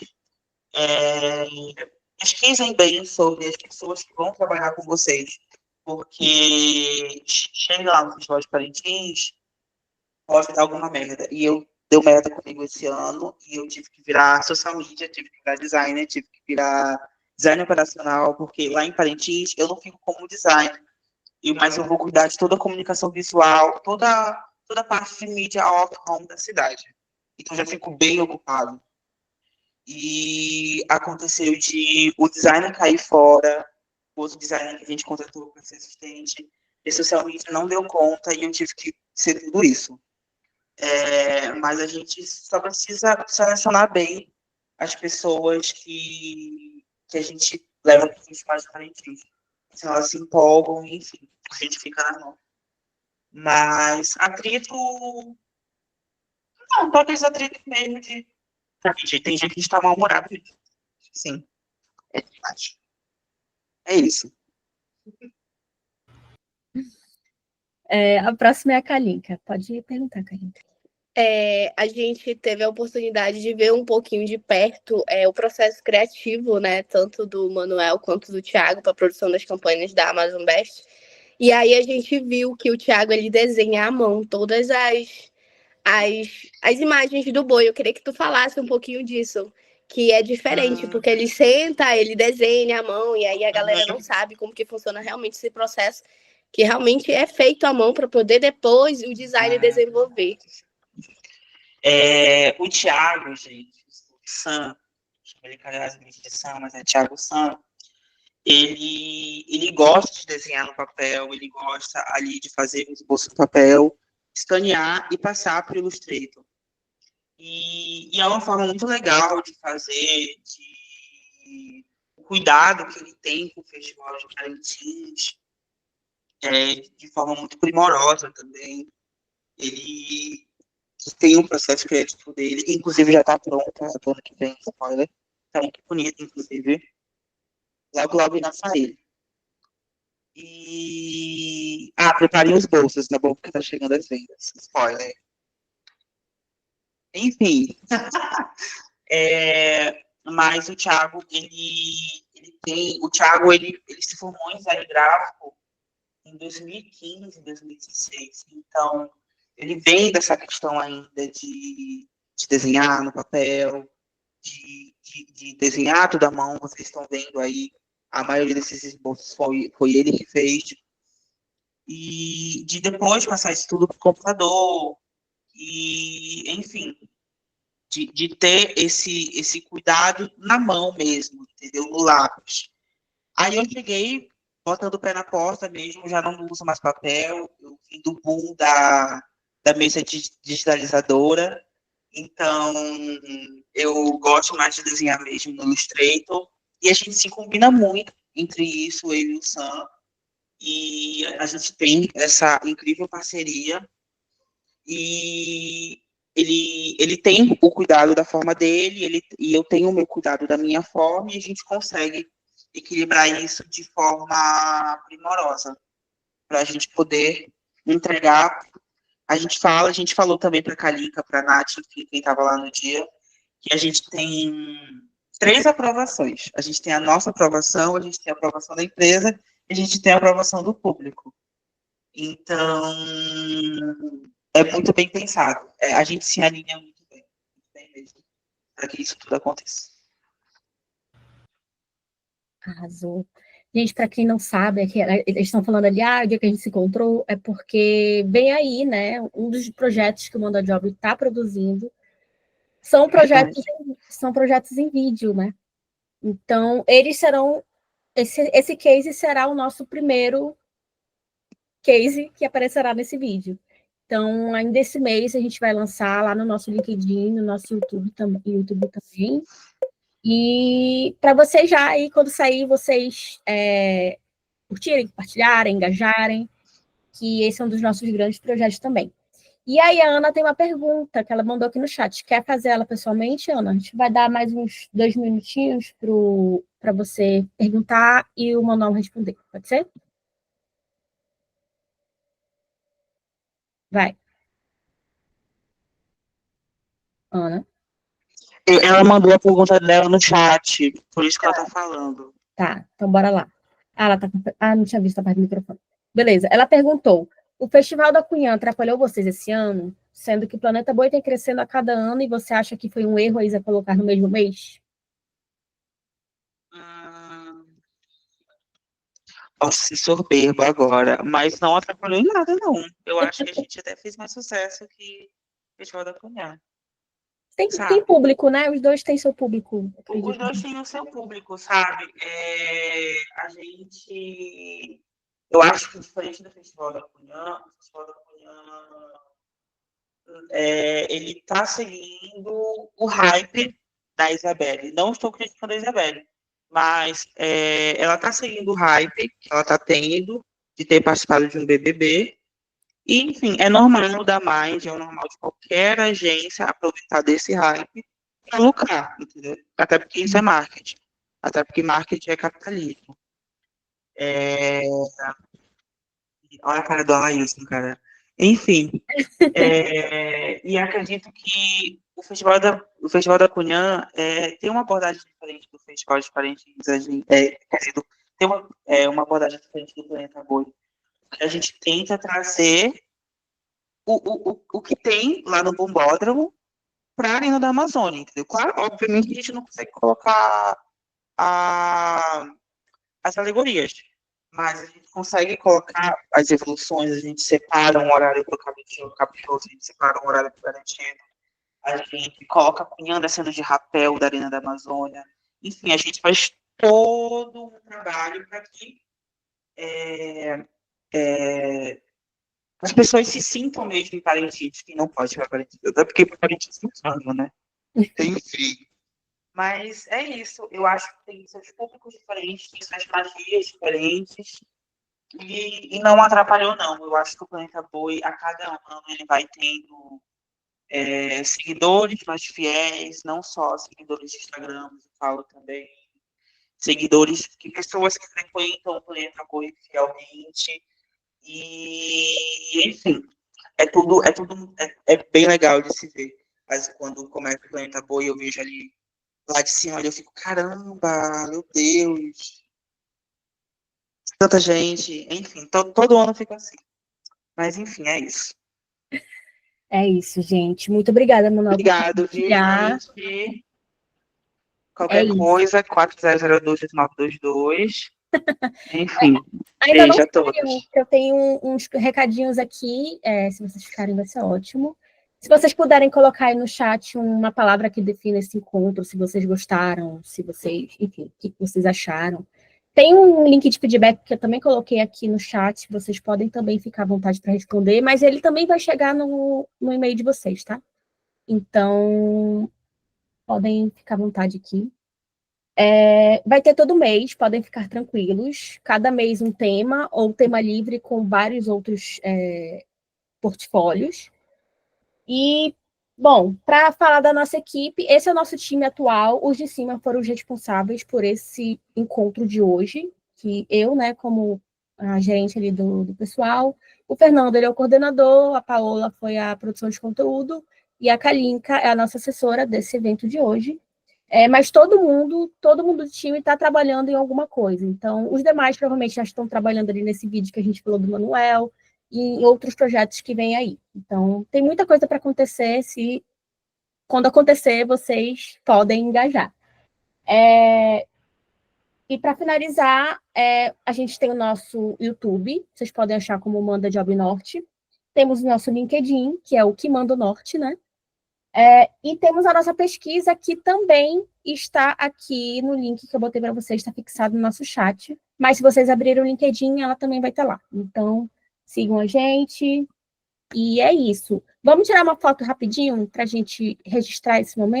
pesquisem bem sobre as pessoas que vão trabalhar com vocês, porque chega lá no Festival de Parintins, pode dar alguma merda. E deu merda comigo esse ano, e eu tive que virar social media, tive que virar designer, tive que virar design operacional, porque lá em Parintins eu não fico como designer, mas eu vou cuidar de toda a comunicação visual, toda a parte de mídia off-home da cidade. Então, já fico bem ocupado. E aconteceu de o designer cair fora, o outro designer que a gente contratou para ser assistente, e social media não deu conta e eu tive que ser tudo isso. Mas a gente só precisa selecionar bem as pessoas que a gente leva para os mais talentos. Senão elas se empolgam e, enfim, a gente fica na mão. Mas atrito... Não, talvez atrito mesmo de... Tem gente que está mal-humorado. Sim. É verdade. É isso. A próxima é a Kalinka. Pode perguntar, Kalinka. A gente teve a oportunidade de ver um pouquinho de perto o processo criativo, né, tanto do Manuel quanto do Thiago para a produção das campanhas da Amazon Best. E aí a gente viu que o Thiago ele desenha à mão todas as imagens do boi. Eu queria que tu falasse um pouquinho disso, que é diferente, porque ele senta, ele desenha à mão, e aí a galera não sabe como que funciona realmente esse processo, que realmente é feito à mão para poder depois o designer desenvolver. O Thiago, gente, o Sam, chama ele carinhosamente de Sam, mas é Thiago Sam, ele gosta de desenhar no papel, ele gosta ali de fazer um esboço no papel, escanear e passar para o Illustrator. E é uma forma muito legal de fazer, o cuidado que ele tem com o Festival de Parintins, de forma muito primorosa também. Ele tem um processo criativo dele, inclusive já está pronto, ano que vem, spoiler. Tá muito bonito, inclusive. Logo, logo irá sair. Preparem os bolsos, tá bom? Porque tá chegando as vendas. Spoiler. Enfim. Mas o Thiago, ele se formou em design gráfico em 2015, 2016. Então, ele vem dessa questão ainda de desenhar no papel, de desenhar tudo à mão. Vocês estão vendo aí, a maioria desses esboços foi ele que fez. E de depois passar isso tudo para o computador. E, enfim, de ter esse cuidado na mão mesmo, entendeu? No lápis. Aí eu cheguei botando o pé na porta mesmo, já não uso mais papel, eu vim do boom da mesa digitalizadora, então eu gosto mais de desenhar mesmo no Illustrator, e a gente se combina muito entre isso, eu e o Sam, e a gente tem essa incrível parceria, e ele tem o cuidado da forma dele, e eu tenho o meu cuidado da minha forma, e a gente consegue equilibrar isso de forma primorosa, para a gente poder entregar. A gente falou também para a Kalinka, para a Nath, quem estava lá no dia, que a gente tem 3 aprovações. A gente tem a nossa aprovação, a gente tem a aprovação da empresa, e a gente tem a aprovação do público. Então, é muito bem pensado. A gente se alinha muito bem mesmo, para que isso tudo aconteça. Arrasou. Gente, para quem não sabe, eles estão falando ali, o dia que a gente se encontrou, é porque vem aí, né, um dos projetos que o Manda Job está produzindo, são projetos em vídeo, né? Então, eles serão, esse case será o nosso primeiro case que aparecerá nesse vídeo. Então, ainda esse mês, a gente vai lançar lá no nosso LinkedIn, no nosso YouTube também. E para vocês já aí, quando sair, vocês curtirem, compartilharem, engajarem, que esse é um dos nossos grandes projetos também. E aí a Ana tem uma pergunta que ela mandou aqui no chat. Quer fazer ela pessoalmente, Ana? A gente vai dar mais uns 2 minutinhos para você perguntar e o Manuel responder. Pode ser? Vai. Ana? Ela mandou a pergunta dela no chat, por isso que ela tá falando. Tá, então bora lá. Ela tá com... não tinha visto a parte do microfone. Beleza, ela perguntou, o Festival da Cunhã atrapalhou vocês esse ano, sendo que o Planeta Boi tem crescendo a cada ano, e você acha que foi um erro a Isa colocar no mesmo mês? posso ser soberbo agora, mas não atrapalhou em nada, não. Eu acho que a gente até fez mais sucesso que o Festival da Cunhá. Tem público, né? Os dois têm seu público. Os dois têm o seu público, sabe? A gente... Eu acho que diferente do Festival da Cunhã, o Festival da Cunhã, ele está seguindo o hype da Isabelle. Não estou criticando a Isabelle, mas ela está seguindo o hype que ela está tendo de ter participado de um BBB. E, enfim, é normal da Mind, é normal de qualquer agência aproveitar desse hype para lucrar, entendeu? Até porque isso é marketing. Até porque marketing é capitalismo. Olha a cara do Ailson, cara. Enfim. E acredito que o Festival da Cunhã tem uma abordagem diferente do Festival de Parentes. Tem uma abordagem diferente do Planeta Boi. A gente tenta trazer o que tem lá no Bombódromo para a Arena da Amazônia, entendeu? Claro, obviamente a gente não consegue colocar as alegorias, mas a gente consegue colocar as evoluções, a gente separa um horário para o caprichoso, a gente separa um horário para o garantido, a gente coloca a Cunhã descendo de rapel da Arena da Amazônia, enfim, a gente faz todo um trabalho para que as pessoas se sintam mesmo em Parintins, que não pode ir para Parintins, até porque Parintins não funciona, né? Enfim. Mas é isso, eu acho que tem seus públicos diferentes, tem suas magias diferentes, e não atrapalhou, não. Eu acho que o Planeta Boi, a cada ano, ele vai tendo seguidores mais fiéis, não só seguidores de Instagram, eu falo também, pessoas que frequentam o Planeta Boi fielmente, e, enfim, é bem legal de se ver. Mas quando começa o Planeta Boi, eu vejo ali lá de cima, eu fico, caramba, meu Deus, tanta gente, enfim, todo ano fica assim. Mas, enfim, é isso. É isso, gente. Muito obrigada, Manuel. Obrigado, viu, gente? Qualquer coisa, 4002-922. Enfim, ainda beijo não a todos. Eu tenho uns recadinhos aqui, se vocês ficarem, vai ser ótimo. Se vocês puderem colocar aí no chat uma palavra que defina esse encontro, se vocês gostaram, se vocês, enfim, o que vocês acharam. Tem um link de feedback que eu também coloquei aqui no chat, vocês podem também ficar à vontade para responder, mas ele também vai chegar no e-mail de vocês, tá? Então, podem ficar à vontade aqui. Vai ter todo mês, podem ficar tranquilos. Cada mês um tema, ou tema livre com vários outros portfólios. E, bom, para falar da nossa equipe, esse é o nosso time atual. Os de cima foram os responsáveis por esse encontro de hoje, que eu, né, como a gerente ali do pessoal, o Fernando, ele é o coordenador, a Paola foi a produção de conteúdo, e a Kalinka é a nossa assessora desse evento de hoje. Mas todo mundo do time está trabalhando em alguma coisa. Então, os demais provavelmente já estão trabalhando ali nesse vídeo que a gente falou do Manuel, e em outros projetos que vêm aí. Então, tem muita coisa para acontecer, quando acontecer, vocês podem engajar. E para finalizar, a gente tem o nosso YouTube, vocês podem achar como Manda Job Norte. Temos o nosso LinkedIn, que é o Que Manda o Norte, né? E temos a nossa pesquisa, que também está aqui no link que eu botei para vocês, está fixado no nosso chat. Mas se vocês abrirem o LinkedIn, ela também vai estar lá. Então, sigam a gente. E é isso. Vamos tirar uma foto rapidinho para a gente registrar esse momento?